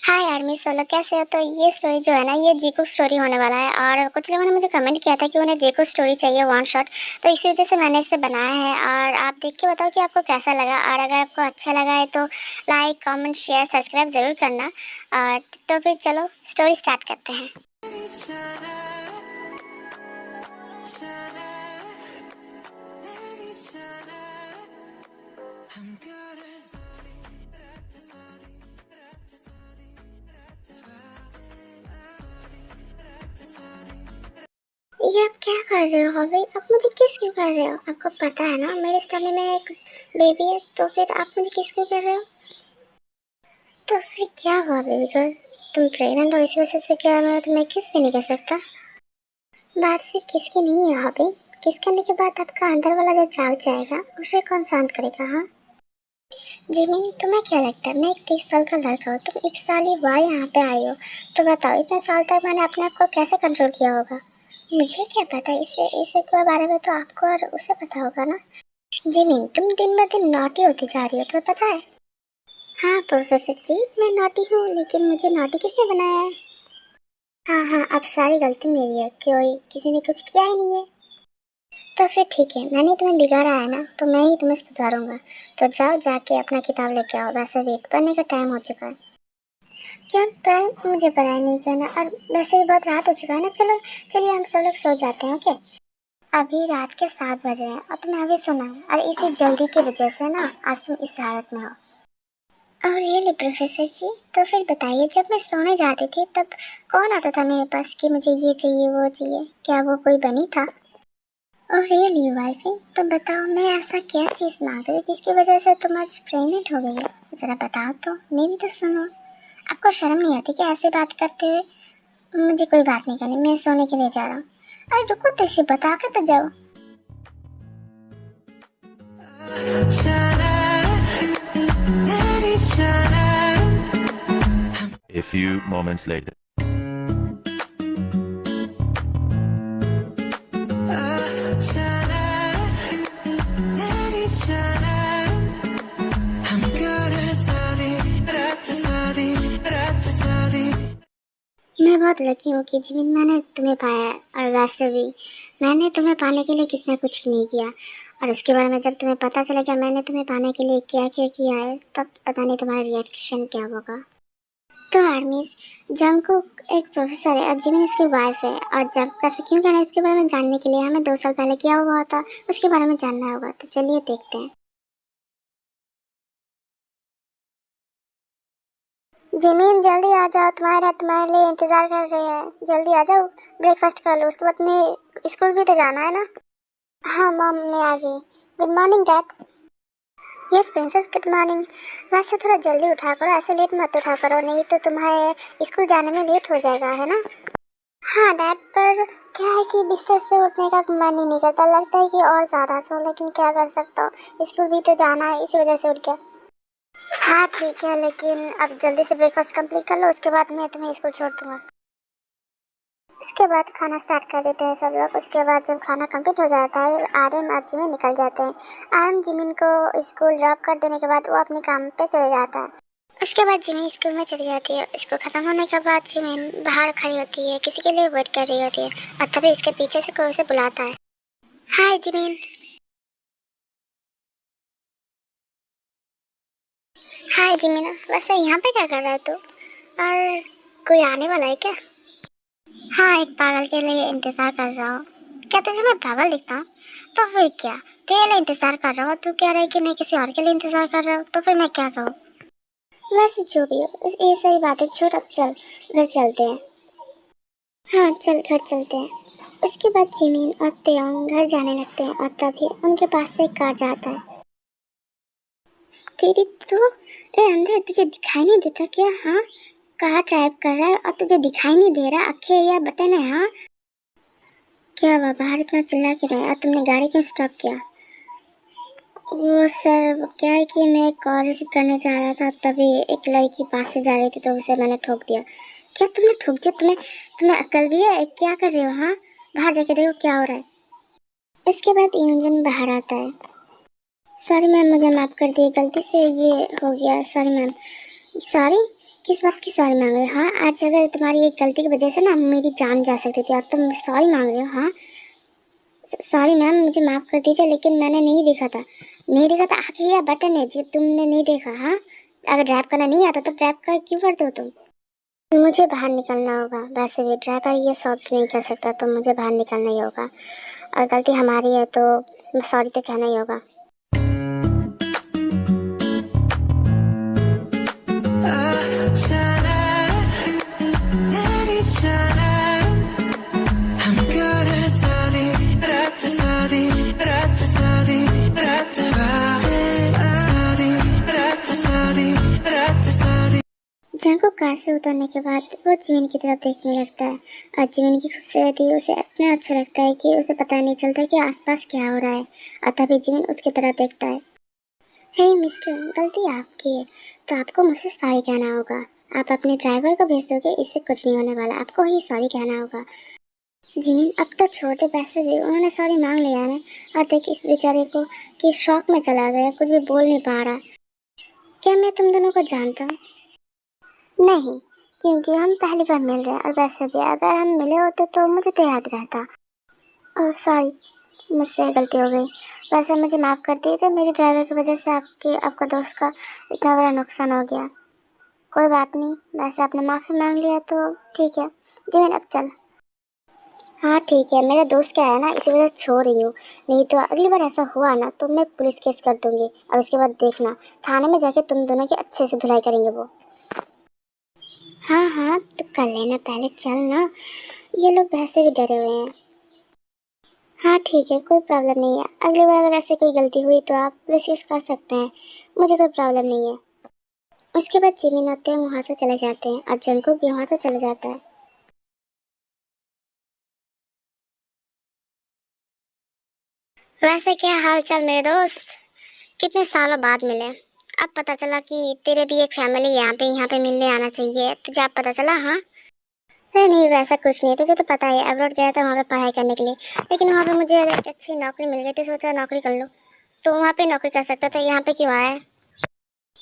हाय army solo, कैसे हो? तो ये स्टोरी जो है ना, ये जीको स्टोरी होने वाला है। और कुछ लोगों ने मुझे कमेंट किया था कि उन्हें जीको स्टोरी चाहिए वन शॉट, तो इसी वजह से मैंने इसे बनाया है। और आप देख के बताओ कि आपको कैसा लगा, और अगर आपको अच्छा लगा है तो लाइक कमेंट शेयर सब्सक्राइब ज़रूर करना। और तो फिर चलो स्टोरी स्टार्ट करते हैं। ये आप क्या कर रहे हो भाई? आप मुझे किस क्यों कर रहे हो? आपको पता है ना मेरे स्टमक में एक बेबी है, तो फिर आप मुझे किस क्यों कर रहे हो? तो फिर क्या हुआ बेबी गर्ल? तुम प्रेग्नेंट हो, इस वजह से क्या मैं तुम्हें किस भी नहीं कर सकता? बात सिर्फ किसकी नहीं है हॉबी। किस करने के बाद आपका अंदर वाला जो जाग जाएगा उसे कौन शांत करेगा? हाँ जिमिन, तुम्हें क्या लगता है मैं एक 30 साल का लड़का हूँ, तुम 1 साल ही हुआ यहाँ पे आई हो, तो बताओ इतने साल तक मैंने अपने आप को कैसे कंट्रोल किया होगा? मुझे क्या पता, इसे के बारे में तो आपको और उसे पता होगा ना। जिमिन, तुम दिन ब दिन नॉटी होती जा रही हो, तुम्हें पता है? हाँ प्रोफेसर जी, मैं नॉटी हूँ, लेकिन मुझे नॉटी किसने बनाया है? हाँ हाँ, अब सारी गलती मेरी है, कोई किसी ने कुछ किया ही नहीं है। तो फिर ठीक है, मैंने तुम्हें बिगाड़ा है ना, तो मैं ही तुम्हें सुधारूंगा। तो जाओ जाके अपना किताब लेके आओ, वैसे वेट पढ़ने का टाइम हो चुका है। क्या मुझे पढ़ाई नहीं करना, और वैसे भी बहुत रात हो चुका है ना। चलो चलिए हम सब लोग सो जाते हैं, ओके? अभी रात के 7 बजे हैं और तुम्हें अभी सोना है, और इसी जल्दी की वजह से ना आज तुम इस हालत में हो। और रियली प्रोफेसर जी, तो फिर बताइए, जब मैं सोने जाती थी तब कौन आता था मेरे पास कि मुझे ये चाहिए वो चाहिए? क्या वो कोई बनी था? और रियली वाइफी, तो बताओ मैं ऐसा क्या चीज़ मांग रही जिसकी वजह से तुम आज प्रेग्नेंट हो गई हो? ज़रा बताओ तो, मैं भी तो सुनो। आपको शर्म नहीं आती क्या ऐसे बात करते हुए? मुझे कोई बात नहीं करनी, मैं सोने के लिए जा रहा हूँ। अरे रुको तो, इसे बता कर तो जाओ। A few moments later. मैं बहुत लकी हूँ कि जिमिन मैंने तुम्हें पाया है, और वैसे भी मैंने तुम्हें पाने के लिए कितना कुछ नहीं किया। और उसके बारे में जब तुम्हें पता चलेगा मैंने तुम्हें पाने के लिए क्या क्या किया है, तब पता नहीं तुम्हारा रिएक्शन क्या होगा। तो आर्मीज, जंगकुक एक प्रोफेसर है और जिमिन इसकी वाइफ है, और जंग कैसे क्यों करना है इसके बारे में जानने के लिए हमें 2 साल पहले क्या हुआ था उसके बारे में जानना होगा। तो चलिए देखते हैं। जिमिन जल्दी आ जाओ, तुम्हारे लिए इंतजार कर रहे हैं, जल्दी आ जाओ। ब्रेकफास्ट कर लो, उसके बाद में स्कूल भी तो जाना है ना। हाँ मॉम, मैं आ गई। Good morning dad. Yes princess, good morning. वैसे थोड़ा जल्दी उठा करो, ऐसे लेट मत उठा करो, नहीं तो तुम्हारे स्कूल जाने में लेट हो जाएगा, है ना? हाँ डैड, पर क्या है कि बिस्तर से उठने का मन ही नहीं करता, लगता है कि और ज़्यादा सो, लेकिन क्या कर सकता हूँ, स्कूल भी तो जाना है, इसी वजह से उठ गया। हाँ ठीक है, लेकिन अब जल्दी से ब्रेकफास्ट कंप्लीट कर लो, उसके बाद मैं तुम्हें स्कूल छोड़ दूँगा। उसके बाद खाना स्टार्ट कर देते हैं सब लोग। उसके बाद जब खाना कंप्लीट हो जाता है, आर्यन और जिमिन निकल जाते हैं। आर्यन जिमिन को स्कूल ड्रॉप कर देने के बाद वो अपने काम पे चले जाता है। उसके बाद जिमिन स्कूल में चली जाती है। स्कूल खत्म होने के बाद जिमिन बाहर खड़ी होती है, किसी के लिए वेट कर रही होती है, और तभी इसके पीछे से कोई उसे बुलाता है। हाय जिमिन। हाय जिमिन, वैसे यहाँ पे क्या कर रहा है तू? और कोई आने वाला है क्या? हाँ, एक पागल के लिए इंतजार कर रहा हूँ। क्या तुझे मैं पागल दिखता हूँ? तो फिर क्या, तेरे लिए इंतजार कर रहा हूँ, तू कह रहा है कि मैं किसी और के लिए इंतजार कर रहा हूँ, तो फिर मैं क्या कहूँ? वैसे जो भी हो, ये सारी बातें छोड़, अब चल घर चलते हैं। हाँ चल घर चलते हैं। उसके बाद जिमिन और तेयोंग घर जाने लगते हैं, और तभी उनके पास से एक कार जाता है। तेरी तो अंधे, तुझे दिखाई नहीं देता क्या? हाँ, कार ड्राइव कर रहा है और तुझे दिखाई नहीं दे रहा? आंखें या बटन है? हाँ क्या हुआ, बाहर इतना चिल्ला क्यों रहा है, और तुमने गाड़ी क्यों स्टॉप किया? वो सर, क्या है कि मैं एक कॉल रिसीव करने जा रहा था, तभी एक लड़की पास से जा रही थी तो उसे मैंने ठोक दिया। क्या तुमने ठोक दिया? तुम्हें तुम्हें अक्ल भी है? क्या कर रहे हो? हाँ, बाहर जाके देखो क्या हो रहा है। इसके बाद यूंजन बाहर आता है। सॉरी मैम, मुझे माफ़ कर दिए, गलती से ये हो गया, सॉरी मैम। सॉरी? किस बात की सॉरी मांग रहे हो? हाँ, आज अगर तुम्हारी एक गलती की वजह से ना मेरी जान जा सकती थी, अब तुम सॉरी मांग रहे हो? हाँ, सॉरी मैम, मुझे माफ़ कर दीजिए, लेकिन मैंने नहीं देखा था, आखिर यह बटन है जी, तुमने नहीं देखा? हाँ, अगर ड्राइव करना नहीं आता तो ड्राइव कर क्यों करते हो तुम? मुझे बाहर निकलना होगा, वैसे भी ड्राइवर ये सॉल्व नहीं कर सकता, तो मुझे बाहर निकलना ही होगा, और गलती हमारी है तो सॉरी तो कहना ही होगा। जंको कार से उतरने के बाद वो जिमिन की तरफ देखने लगता है, और जिमिन की खूबसूरती उसे इतना अच्छा लगता है कि उसे पता नहीं चलता कि आसपास क्या हो रहा है, और तभी जिमिन उसकी तरफ देखता है। हे मिस्टर, गलती आपकी है, तो आपको मुझसे सॉरी कहना होगा। आप अपने ड्राइवर को भेज दोगे, इससे कुछ नहीं होने वाला, आपको ही सॉरी कहना होगा। जिमिन अब तो छोड़ दे, वैसे भी उन्होंने सॉरी मांग लिया ना, और देख इस बेचारे को कि शॉक में चला गया, कुछ भी बोल नहीं पा रहा। क्या मैं तुम दोनों को जानता हूँ? नहीं, क्योंकि हम पहली बार मिल रहे हैं, और वैसे भी अगर हम मिले होते तो मुझे तो याद रहता। ओह सॉरी, मुझसे गलती हो गई। वैसे मुझे माफ़ कर दीजिए, मेरे ड्राइवर की वजह से आपका दोस्त का इतना बड़ा नुकसान हो गया। कोई बात नहीं, वैसे आपने माफ़ी मांग लिया तो ठीक है। जी मैंने अब चल। हाँ ठीक है, मेरा दोस्त क्या है ना, इसी वजह से छोड़ रही हूँ, नहीं तो अगली बार ऐसा हुआ ना तो मैं पुलिस केस कर दूँगी, और उसके बाद देखना थाने में जाके तुम दोनों की अच्छे से धुलाई करेंगे वो। हाँ हाँ, तो कर लेना, पहले चल ना, ये लोग वैसे भी डरे हुए हैं। हाँ ठीक है, कोई प्रॉब्लम नहीं है, अगली बार अगर ऐसे कोई गलती हुई तो आप पुलिस केस कर सकते हैं, मुझे कोई प्रॉब्लम नहीं है। उसके बाद जिमिन आते हैं, वहाँ से चले जाते हैं, और जंकुक भी वहाँ से चले जाता है। वैसे क्या हाल चाल मेरे दोस्त, कितने सालों बाद मिले। अब पता चला कि तेरे भी एक फैमिली यहाँ पे मिलने आना चाहिए, तुझे अब पता चला? हाँ, अरे नहीं वैसा कुछ नहीं, तुझे तो पता है अब्रॉड गया था वहाँ पे पढ़ाई करने के लिए, लेकिन वहाँ पे मुझे एक अच्छी नौकरी मिल गई थी, सोचा नौकरी कर लूँ, तो वहाँ पे नौकरी कर सकता था, यहाँ पे क्यों आया?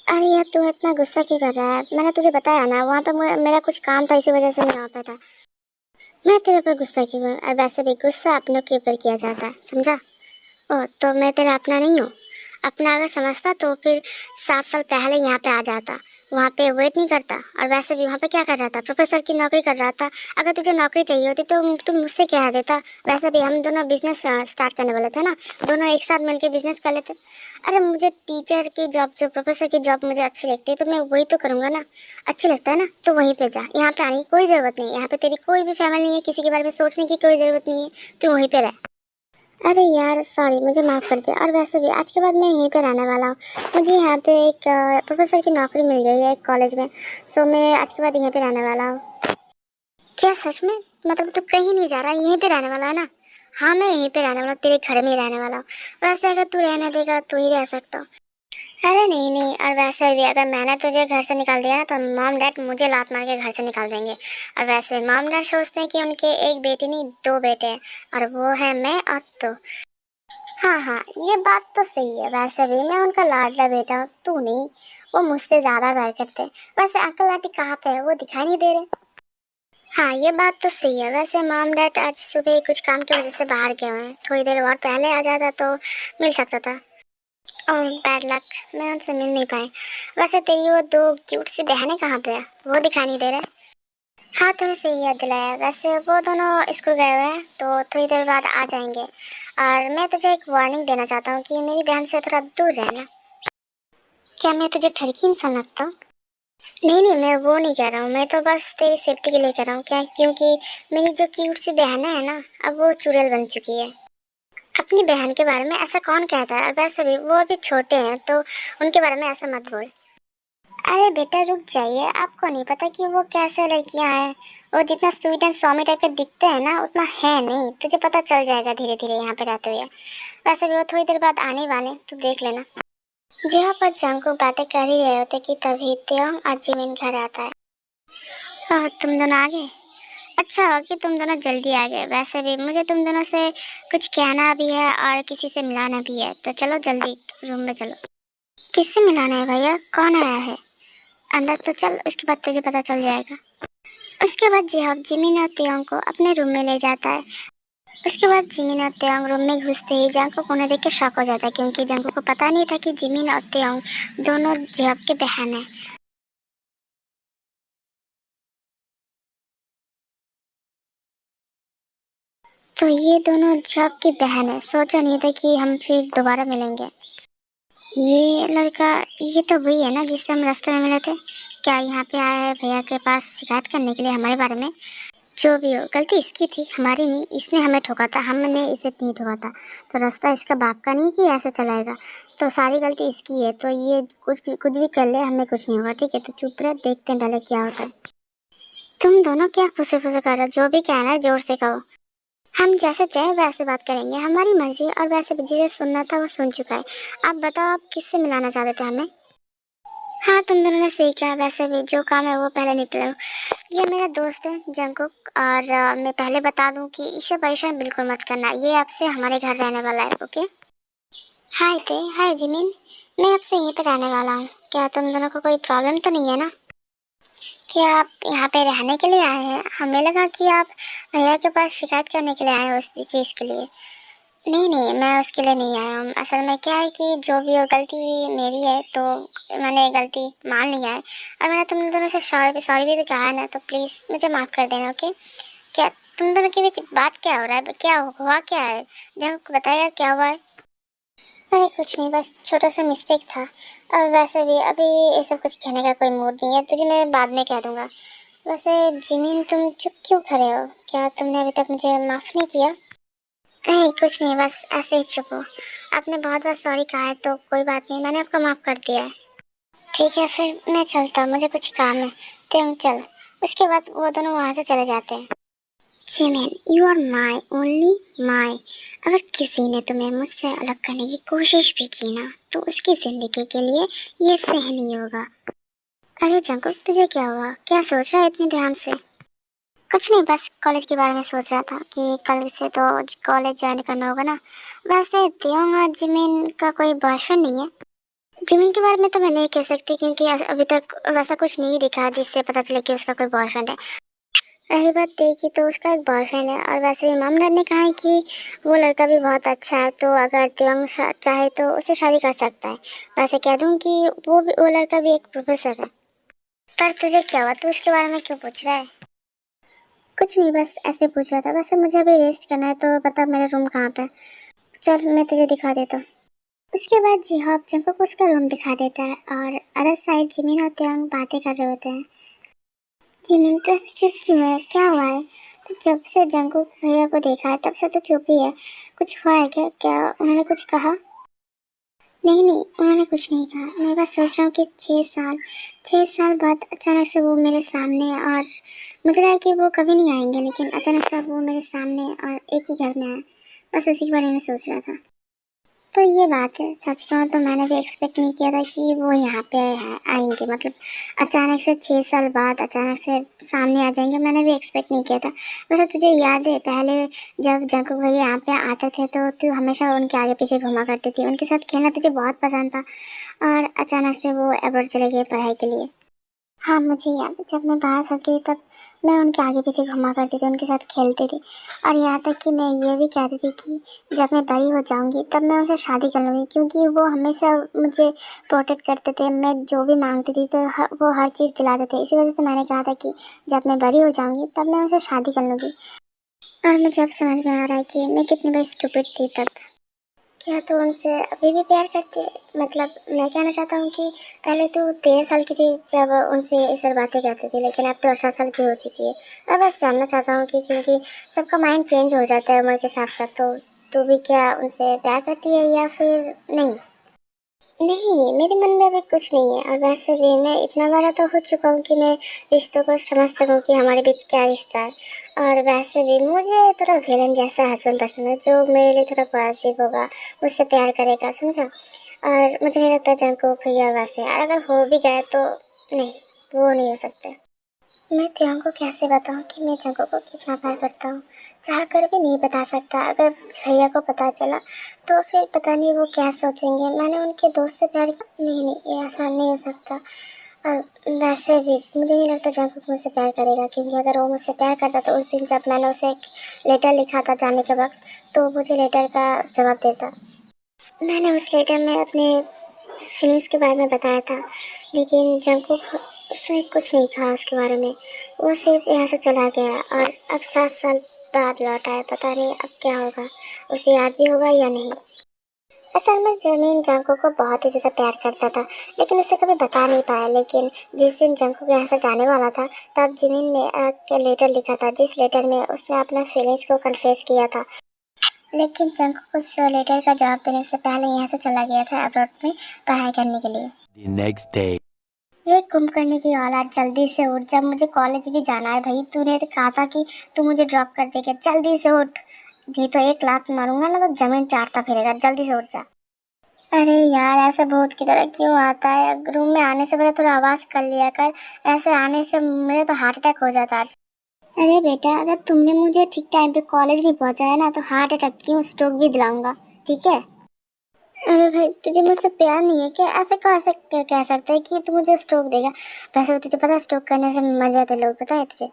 अरे यार तू इतना गुस्सा क्यों कर रहा है, मैंने तुझे बताया ना वहाँ पे मेरा कुछ काम था, इसी वजह से मैं वहाँ पे था। मैं तेरे ऊपर गुस्सा क्यों करूँ, और वैसे भी गुस्सा अपनों के ऊपर किया जाता है, समझा? ओह तो मैं तेरा अपना नहीं हूँ? अपना अगर समझता तो फिर 7 साल पहले यहाँ पे आ जाता, वहाँ पे वेट नहीं करता, और वैसे भी वहाँ पे क्या कर रहा था, प्रोफेसर की नौकरी कर रहा था। अगर तुझे नौकरी चाहिए होती तो तुम मुझसे कह देता, वैसे भी हम दोनों बिजनेस स्टार्ट करने वाले थे ना, दोनों एक साथ मिलकर बिजनेस कर लेते। अरे मुझे टीचर की जॉब, जो प्रोफेसर की जॉब मुझे अच्छी लगती है तो मैं वही तो करूँगा ना, अच्छी लगता है ना तो वहीं पे जा, यहाँ पे आने की कोई ज़रूरत नहीं है, यहाँ पे तेरी कोई भी फैमिली नहीं है, किसी के बारे में सोचने की कोई ज़रूरत नहीं है, तू वहीं पे रह। अरे यार सॉरी, मुझे माफ़ कर दे, और वैसे भी आज के बाद मैं यहीं पे रहने वाला हूँ, मुझे यहाँ पे एक प्रोफेसर की नौकरी मिल गई है एक कॉलेज में, सो मैं आज के बाद यहीं पे रहने वाला हूँ। क्या सच में? मतलब तू कहीं नहीं जा रहा, यहीं पे रहने वाला है ना? हाँ मैं यहीं पे रहने वाला हूँ, तेरे घर में ही रहने वाला हूँ। वैसे अगर तू रहने देगा तो ही रह सकता हूँ। अरे नहीं नहीं, और वैसे भी अगर मैंने तुझे घर से निकाल दिया ना तो मॉम डैड मुझे लात मार के घर से निकाल देंगे, और वैसे मॉम डैड सोचते हैं कि उनके एक बेटी नहीं 2 बेटे हैं, और वो है मैं और तू। हाँ हाँ, ये बात तो सही है, वैसे भी मैं उनका लाडला बेटा हूँ, तू नहीं, वो मुझसे ज़्यादा प्यार करते हैं। वैसे अंकल आंटी कहाँ पे है, वो दिखाई नहीं दे रहे। हाँ ये बात तो सही है, वैसे मॉम डैड आज सुबह कुछ काम की वजह से बाहर गए हुए हैं, थोड़ी देर और पहले आ जाता तो मिल सकता था। ओह बैड लक, मैं उनसे मिल नहीं पाई। वैसे तेरी वो 2 क्यूट सी बहनें कहाँ पे है, वो दिखाई नहीं दे रहे। हाँ थोड़ा सही याद दिलाया, वैसे वो दोनों स्कूल गए हुए हैं तो थोड़ी देर बाद आ जाएंगे, और मैं तुझे एक वार्निंग देना चाहता हूँ कि मेरी बहन से थोड़ा दूर रहना। क्या मैं तुझे ठरकी इंसान लगता हूँ? नहीं नहीं, मैं वो नहीं कह रहा हूँ, मैं तो बस तेरी सेफ्टी के लिए कह रहा हूँ, क्या क्योंकि मेरी जो क्यूट सी बहन है ना, अब वो चुड़ैल बन चुकी है। अपनी बहन के बारे में ऐसा कौन कहता है, और वैसे भी वो अभी छोटे हैं तो उनके बारे में ऐसा मत बोल। अरे बेटा रुक जाइए, आपको नहीं पता कि वो कैसे लड़कियां हैं, वो जितना स्वीट एंड स्वामी टाइप के दिखते हैं ना उतना है नहीं, तुझे पता चल जाएगा धीरे धीरे यहाँ पे रहते हुए। वैसे भी वो थोड़ी देर बाद आने वाले, तू देख लेना। जहाँ पर जंकुक बातें कर ही रहे होते कि तभी त्योंग और जिमिन घर आता है। तुम दोनों आ गए, अच्छा हुआ कि तुम दोनों जल्दी आ गए, वैसे भी मुझे तुम दोनों से कुछ कहना भी है और किसी से मिलाना भी है, तो चलो जल्दी रूम में चलो। किससे मिलाना है भैया, कौन आया है? अंदर तो चल, उसके बाद तुझे पता चल जाएगा। उसके बाद जिहाब जिमिन और तियोंग को अपने रूम में ले जाता है। उसके बाद जिमिन और तियोंग रूम में घुसते ही जंगकुक उन्हें देख के शॉक हो जाता है, क्योंकि जंगकुक को पता नहीं था कि जिमिन और तियोंग दोनों जिहाब के बहन हैं। तो ये दोनों जिहाब की बहन है। सोचा नहीं था कि हम फिर दोबारा मिलेंगे। ये लड़का, ये तो वही है ना जिससे हम रास्ते में मिले थे। क्या यहाँ पे आया है भैया के पास शिकायत करने के लिए हमारे बारे में? जो भी हो, गलती इसकी थी, हमारी नहीं। इसने हमें ठोका था, हमने इसे नहीं ठोका था। तो रास्ता इसका बाप का नहीं कि ऐसे चलाएगा। तो सारी गलती इसकी है। तो ये कुछ भी कर ले, हमें कुछ नहीं होगा, ठीक है? तो चुप रहे, देखते हैं पहले क्या होता है। तुम दोनों क्या फुसे फुसे कर रहे हो? जो भी कहना है जोर से कहो। हम जैसे चाहे वैसे बात करेंगे, हमारी मर्जी। और वैसे भी जिसे सुनना था वो सुन चुका है। आप बताओ, आप किससे मिलाना चाहते थे हमें? हाँ, तुम दोनों ने सही कहा। वैसे भी जो काम है वो पहले निपटा लो। ये मेरा दोस्त है जंगकुक, और मैं पहले बता दूं कि इसे परेशान बिल्कुल मत करना। ये आपसे हमारे घर रहने वाला है, ओके? हाय ते, हाय जिमिन। मैं आपसे यहीं पे रहने वाला हूँ। क्या तुम दोनों को कोई प्रॉब्लम तो नहीं है ना? क्या आप यहाँ पे रहने के लिए आए हैं? हमें लगा कि आप भैया के पास शिकायत करने के लिए आए हो उस चीज़ के लिए। नहीं नहीं, मैं उसके लिए नहीं आया हूँ। असल में क्या है कि जो भी हो, गलती मेरी है, तो मैंने गलती मान लिया है। और मैंने तुम दोनों से सॉरी सॉरी भी तो कहा है ना, तो प्लीज़ मुझे माफ़ कर देना, ओके? क्या तुम दोनों के बीच बात क्या हो रहा है? क्या हुआ क्या है? जब बताएगा क्या हुआ है? अरे कुछ नहीं, बस छोटा सा मिस्टेक था। और वैसे भी अभी ये सब कुछ कहने का कोई मूड नहीं है, तुझे मैं बाद में कह दूँगा। वैसे जिमीन, तुम चुप क्यों खड़े हो? क्या तुमने अभी तक मुझे माफ़ नहीं किया? नहीं कुछ नहीं, बस ऐसे ही चुप हो। आपने बहुत बार सॉरी कहा है तो कोई बात नहीं, मैंने आपको माफ़ कर दिया है। ठीक है, फिर मैं चलता हूँ, मुझे कुछ काम है। तुम चल। उसके बाद वो दोनों वहाँ से चले जाते हैं। Jimin, you are my only my. अगर किसी ने तुम्हें मुझसे अलग करने की कोशिश भी की ना, तो उसकी ज़िंदगी के लिए ये सही नहीं होगा। अरे जंकुक, तुझे क्या हुआ? क्या सोच रहा है इतने ध्यान से? कुछ नहीं, बस कॉलेज के बारे में सोच रहा था कि कल से तो कॉलेज ज्वाइन करना होगा ना। वैसे तियोंग और जिमिन का कोई बॉयफ्रेंड नहीं है? जिमिन के बारे में तो मैं नहीं कह सकती, क्योंकि अभी तक वैसा कुछ नहीं दिखा जिससे पता चले कि उसका कोई बॉयफ्रेंड है। रही बात ते की, तो उसका एक बॉयफ्रेंड है। और वैसे भी मामला ने कहा है कि वो लड़का भी बहुत अच्छा है, तो अगर तियोंग चाहे तो उसे शादी कर सकता है। वैसे कह दूँ कि वो लड़का भी एक प्रोफेसर है। पर तुझे क्या हुआ? तू उसके बारे में क्यों पूछ रहा है? कुछ नहीं, बस ऐसे पूछ रहा था। वैसे मुझे अभी रेस्ट करना है, तो बता मेरा रूम कहाँ पे है? चल मैं तुझे दिखा देता हूँ। उसके बाद जिहाब जंको को उसका रूम दिखा देता है, और अदर साइड जिमिन और त्यांग बातें कर रहे होते हैं। जिमिन, तो ऐसे चुप क्यों है? क्या हुआ है? तो जब से जंको भैया को देखा है तब से तो चुप ही है। कुछ हुआ है क्या? क्या उन्होंने कुछ कहा? नहीं नहीं, उन्होंने कुछ नहीं कहा। मैं बस सोच रहा हूँ कि 6 साल बाद अचानक से वो मेरे सामने, और मुझे लगा कि वो कभी नहीं आएंगे, लेकिन अचानक से वो मेरे सामने और एक ही घर में आए। बस उसी के बारे में सोच रहा था। तो ये बात है, सच कहूँ तो मैंने भी एक्सपेक्ट नहीं किया था कि वो यहाँ पे आएंगे। मतलब अचानक से 6 साल बाद अचानक से सामने आ जाएंगे, मैंने भी एक्सपेक्ट नहीं किया था। वैसे तुझे याद है पहले जब जंकुक भैया यहाँ पे आते थे तो तू हमेशा उनके आगे पीछे घुमा करती थी, उनके साथ खेलना तुझे बहुत पसंद था। और अचानक से वो अब्रॉड चले गए पढ़ाई के लिए। हाँ मुझे याद है, जब मैं बाहर चलती थी तब मैं उनके आगे पीछे घुमा करती थी, उनके साथ खेलती थी। और यहाँ तक कि मैं ये भी कहती थी कि जब मैं बड़ी हो जाऊंगी तब मैं उनसे शादी कर लूँगी, क्योंकि वो हमेशा मुझे प्रोटेक्ट करते थे। मैं जो भी मांगती थी तो वो हर चीज़ दिलाते थे। इसी वजह से मैंने कहा था कि जब मैं बड़ी हो जाऊँगी तब मैं उनसे शादी कर लूँगी। और मुझे अब समझ में आ रहा है कि मैं कितनी बड़ी स्टूपिड थी तब। क्या तू उनसे अभी भी प्यार करती है? मतलब मैं कहना चाहता हूँ कि पहले तू 13 साल की थी जब उनसे ये सब बातें करती थी, लेकिन अब तो 18 साल की हो चुकी है। मैं बस जानना चाहता हूँ कि क्योंकि सबका माइंड चेंज हो जाता है उम्र के साथ साथ, तो तू भी क्या उनसे प्यार करती है या फिर नहीं? नहीं, मेरे मन में अभी कुछ नहीं है। और वैसे भी मैं इतना बड़ा तो हो चुका हूँ कि मैं रिश्तों को समझ सकूँ कि हमारे बीच क्या रिश्ता है। और वैसे भी मुझे थोड़ा विलन जैसा हस्बैंड पसंद है, जो मेरे लिए थोड़ा पॉजिटिव होगा, मुझसे प्यार करेगा, समझा? और मुझे नहीं लगता जंको भैया वैसे है। और अगर हो भी गए तो नहीं, वो नहीं हो सकते। मैं त्यों को कैसे बताऊं कि मैं जंको को कितना प्यार करता हूँ? चाह कर भी नहीं बता सकता। अगर भैया को पता चला तो फिर पता नहीं वो क्या सोचेंगे। मैंने उनके दोस्त से प्यार किया। नहीं नहीं, ये आसान नहीं हो सकता। और वैसे भी मुझे नहीं लगता जंकुक मुझसे प्यार करेगा, क्योंकि अगर वो मुझसे प्यार करता तो उस दिन जब मैंने उसे एक लेटर लिखा था जाने के वक्त, तो वो मुझे लेटर का जवाब देता। मैंने उस लेटर में अपने फीलिंग्स के बारे में बताया था, लेकिन जंकुक, उसने कुछ नहीं कहा उसके बारे में। वो सिर्फ यहाँ से चला गया और अब 7 साल बाद लौट आया। पता नहीं अब क्या होगा, उसे याद भी होगा या नहीं। असल में जमीन जंकू को बहुत ही ज़्यादा प्यार करता था, लेकिन उसे कभी बता नहीं पाया। लेकिन जिस दिन जंकू यहाँ से जाने वाला था, तब जिमिन ने एक लेटर लिखा था, जिस लेटर में उसने अपना फीलिंग्स को कन्फेस किया था। लेकिन जंकू उस लेटर का जवाब देने से पहले यहाँ से चला गया था अब्रॉड में पढ़ाई करने के लिए। The next day. ये कुंभकर्ण की औलाद, जल्दी से उठ, जब मुझे कॉलेज भी जाना है भाई। तूने तो कहा था कि तू मुझे ड्रॉप कर देगा, जल्दी से उठ, नहीं तो एक लात मारूंगा ना तो जमीन चाटता फिरेगा, जल्दी से उठ जा। अरे यार, ऐसे भूत की तरह क्यों आता है? रूम में आने से पहले थोड़ा आवाज कर लिया कर, ऐसे आने से मेरे तो हार्ट अटैक हो जाता आज। अरे बेटा, अगर तुमने मुझे ठीक टाइम पे कॉलेज नहीं पहुंचाया ना तो हार्ट अटैक क्यों, स्ट्रोक भी दिलाऊंगा, ठीक है? अरे भाई, तुझे मुझसे प्यार नहीं है क्या? ऐसे कैसे कह सकते हैं कि तू मुझे स्ट्रोक देगा? वैसे भी तुझे पता है स्ट्रोक करने से मर जाते लोग, पता है तुझे?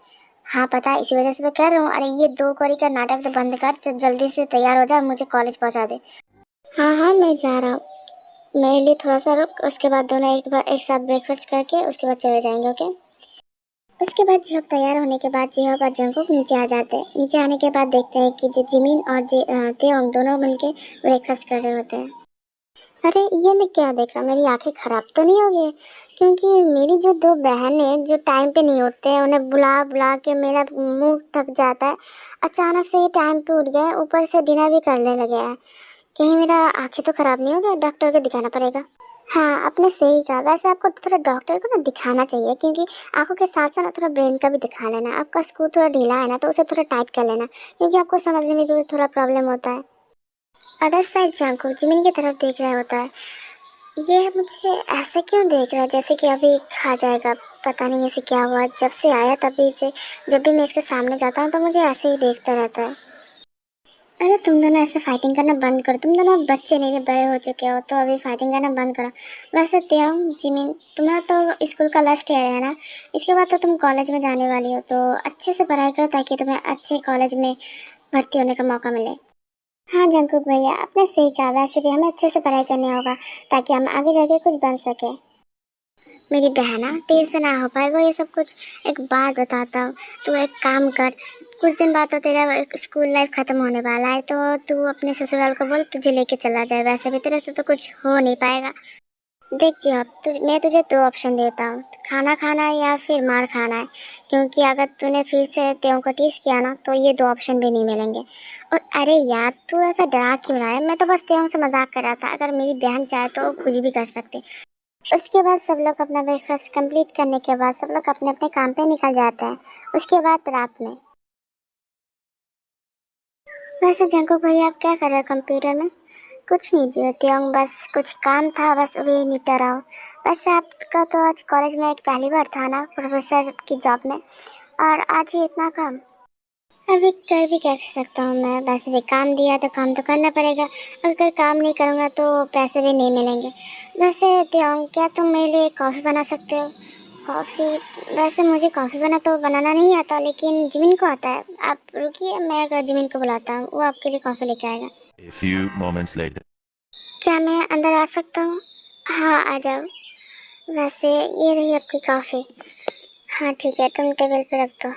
हाँ पता है, इसी वजह से तो कह रहा हूँ। अरे ये 2 कौड़ी का नाटक तो बंद कर, जल्दी से तैयार हो जा, मुझे कॉलेज पहुंचा दे। हाँ हाँ, मैं जा रहा हूँ। मेरे लिए थोड़ा सा रुक, उसके बाद दोनों एक साथ ब्रेकफास्ट करके उसके बाद चले जाएंगे, ओके? उसके बाद जिहोप तैयार होने के बाद जिहोप और जंकुक नीचे आ जाते हैं। नीचे आने के बाद देखते हैं कि जिमिन और तेओंग दोनों मिलके ब्रेकफास्ट कर रहे होते हैं। अरे ये मैं क्या देख रहा हूँ? मेरी आंखें खराब तो नहीं हो गई? क्योंकि मेरी जो 2 बहन है जो टाइम पे नहीं उठते हैं, उन्हें बुला बुला के मेरा मुंह थक जाता है। अचानक से ये टाइम पे उठ गए, ऊपर से डिनर भी करने लगे हैं। कहीं मेरा आंखें तो खराब नहीं हो गया? डॉक्टर को दिखाना पड़ेगा। हाँ, आपने सही कहा। वैसे आपको थोड़ा डॉक्टर को ना दिखाना चाहिए, क्योंकि आंखों के साथ साथ ना थोड़ा ब्रेन का भी दिखा लेना। आपका स्क्रू थोड़ा ढीला है ना, तो उसे थोड़ा टाइट कर लेना, क्योंकि आपको समझने में भी थोड़ा प्रॉब्लम होता है। अदर साइड जंकुक जिमिन की तरफ देख रहा होता है। ये मुझे ऐसे क्यों देख रहा है, जैसे कि अभी खा जाएगा? पता नहीं इसे क्या हुआ, जब से आया तभी से जब भी मैं इसके सामने जाता हूँ तो मुझे ऐसे ही देखता रहता है। अरे तुम दोनों ऐसे फाइटिंग करना बंद करो। तुम दोनों बच्चे नहीं, बड़े हो चुके हो, तो अभी फाइटिंग करना बंद करो। वैसे तेओंग, जिमिन, तुम्हारा तो स्कूल का लास्ट ईयर है ना? इसके बाद तो तुम कॉलेज में जाने वाली हो, तो अच्छे से पढ़ाई करो ताकि तुम्हें अच्छे कॉलेज में भर्ती होने का मौका मिले। हाँ जंकुक भैया, आपने सही कहा। वैसे भी हमें अच्छे से पढ़ाई करनी होगा ताकि हम आगे जाके कुछ बन सके। मेरी बहना, तेरे से ना हो पाएगा ये सब कुछ। एक बात बताता हूँ, तू एक काम कर, कुछ दिन बाद तो तेरा स्कूल लाइफ खत्म होने वाला है, तो तू अपने ससुराल को बोल तुझे लेके चला जाए। वैसे भी तेरे से तो कुछ हो नहीं पाएगा। देख जी, अब मैं तुझे 2 ऑप्शन देता हूँ, खाना खाना है या फिर मार खाना है। क्योंकि अगर तूने फिर से तेओं को टीस किया ना तो ये 2 ऑप्शन भी नहीं मिलेंगे। और अरे यार, तू ऐसा डरा क्यों रहा है? मैं तो बस तेओं से मजाक कर रहा था। अगर मेरी बहन चाहे तो कुछ भी कर सकती। उसके बाद सब लोग अपना ब्रेकफास्ट कंप्लीट करने के बाद सब लोग अपने अपने काम पे निकल जाते हैं। उसके बाद रात में, वैसे जंकुक भैया आप क्या कर रहे हो कंप्यूटर में? कुछ नहीं जी त्योंग, बस कुछ काम था, बस वही निपटा रहा हूँ। वैसे आपका तो आज कॉलेज में एक पहली बार था ना प्रोफेसर की जॉब में, और आज ही इतना काम? अभी कर भी क्या सकता हूँ मैं? वैसे भी काम दिया तो काम तो करना पड़ेगा। अगर काम नहीं करूँगा तो पैसे भी नहीं मिलेंगे। वैसे त्योंग, क्या तुम मेरे लिए कॉफ़ी बना सकते हो? कॉफ़ी? वैसे मुझे कॉफ़ी तो बनाना नहीं आता, लेकिन जिमिन को आता है। आप रुकिए, मैं अगर जिमिन को बुलाता हूँ, वो आपके लिए कॉफ़ी लेके आएगा। A few moments later. क्या मैं अंदर आ सकता हूँ? हाँ आ जाओ। वैसे ये रही आपकी कॉफ़ी। हाँ ठीक है, तुम टेबल पे रख दो।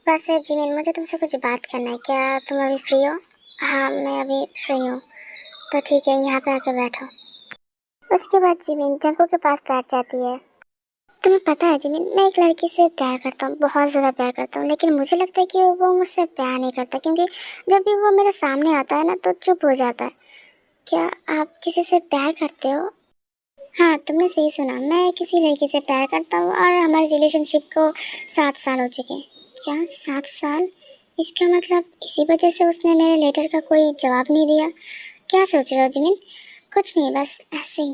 वैसे जिमिन, मुझे तुमसे कुछ बात करना है, क्या तुम अभी फ्री हो? हाँ मैं अभी फ्री हूँ। तो ठीक है, यहाँ पे आके बैठो। उसके बाद जिमिन जंको के पास बैठ जाती है। तुम्हें पता है जिमिन, मैं एक लड़की से प्यार करता हूँ, बहुत ज़्यादा प्यार करता हूँ, लेकिन मुझे लगता है कि वो मुझसे प्यार नहीं करता, क्योंकि जब भी वो मेरे सामने आता है ना तो चुप हो जाता है। क्या आप किसी से प्यार करते हो? हाँ तुमने सही सुना, मैं किसी लड़की से प्यार करता हूँ और हमारे रिलेशनशिप को 7 साल हो चुके हैं। क्या 7 साल? इसका मतलब इसी वजह से उसने मेरे लेटर का कोई जवाब नहीं दिया? क्या सोच रहे हो जिमिन? कुछ नहीं, बस ऐसे ही।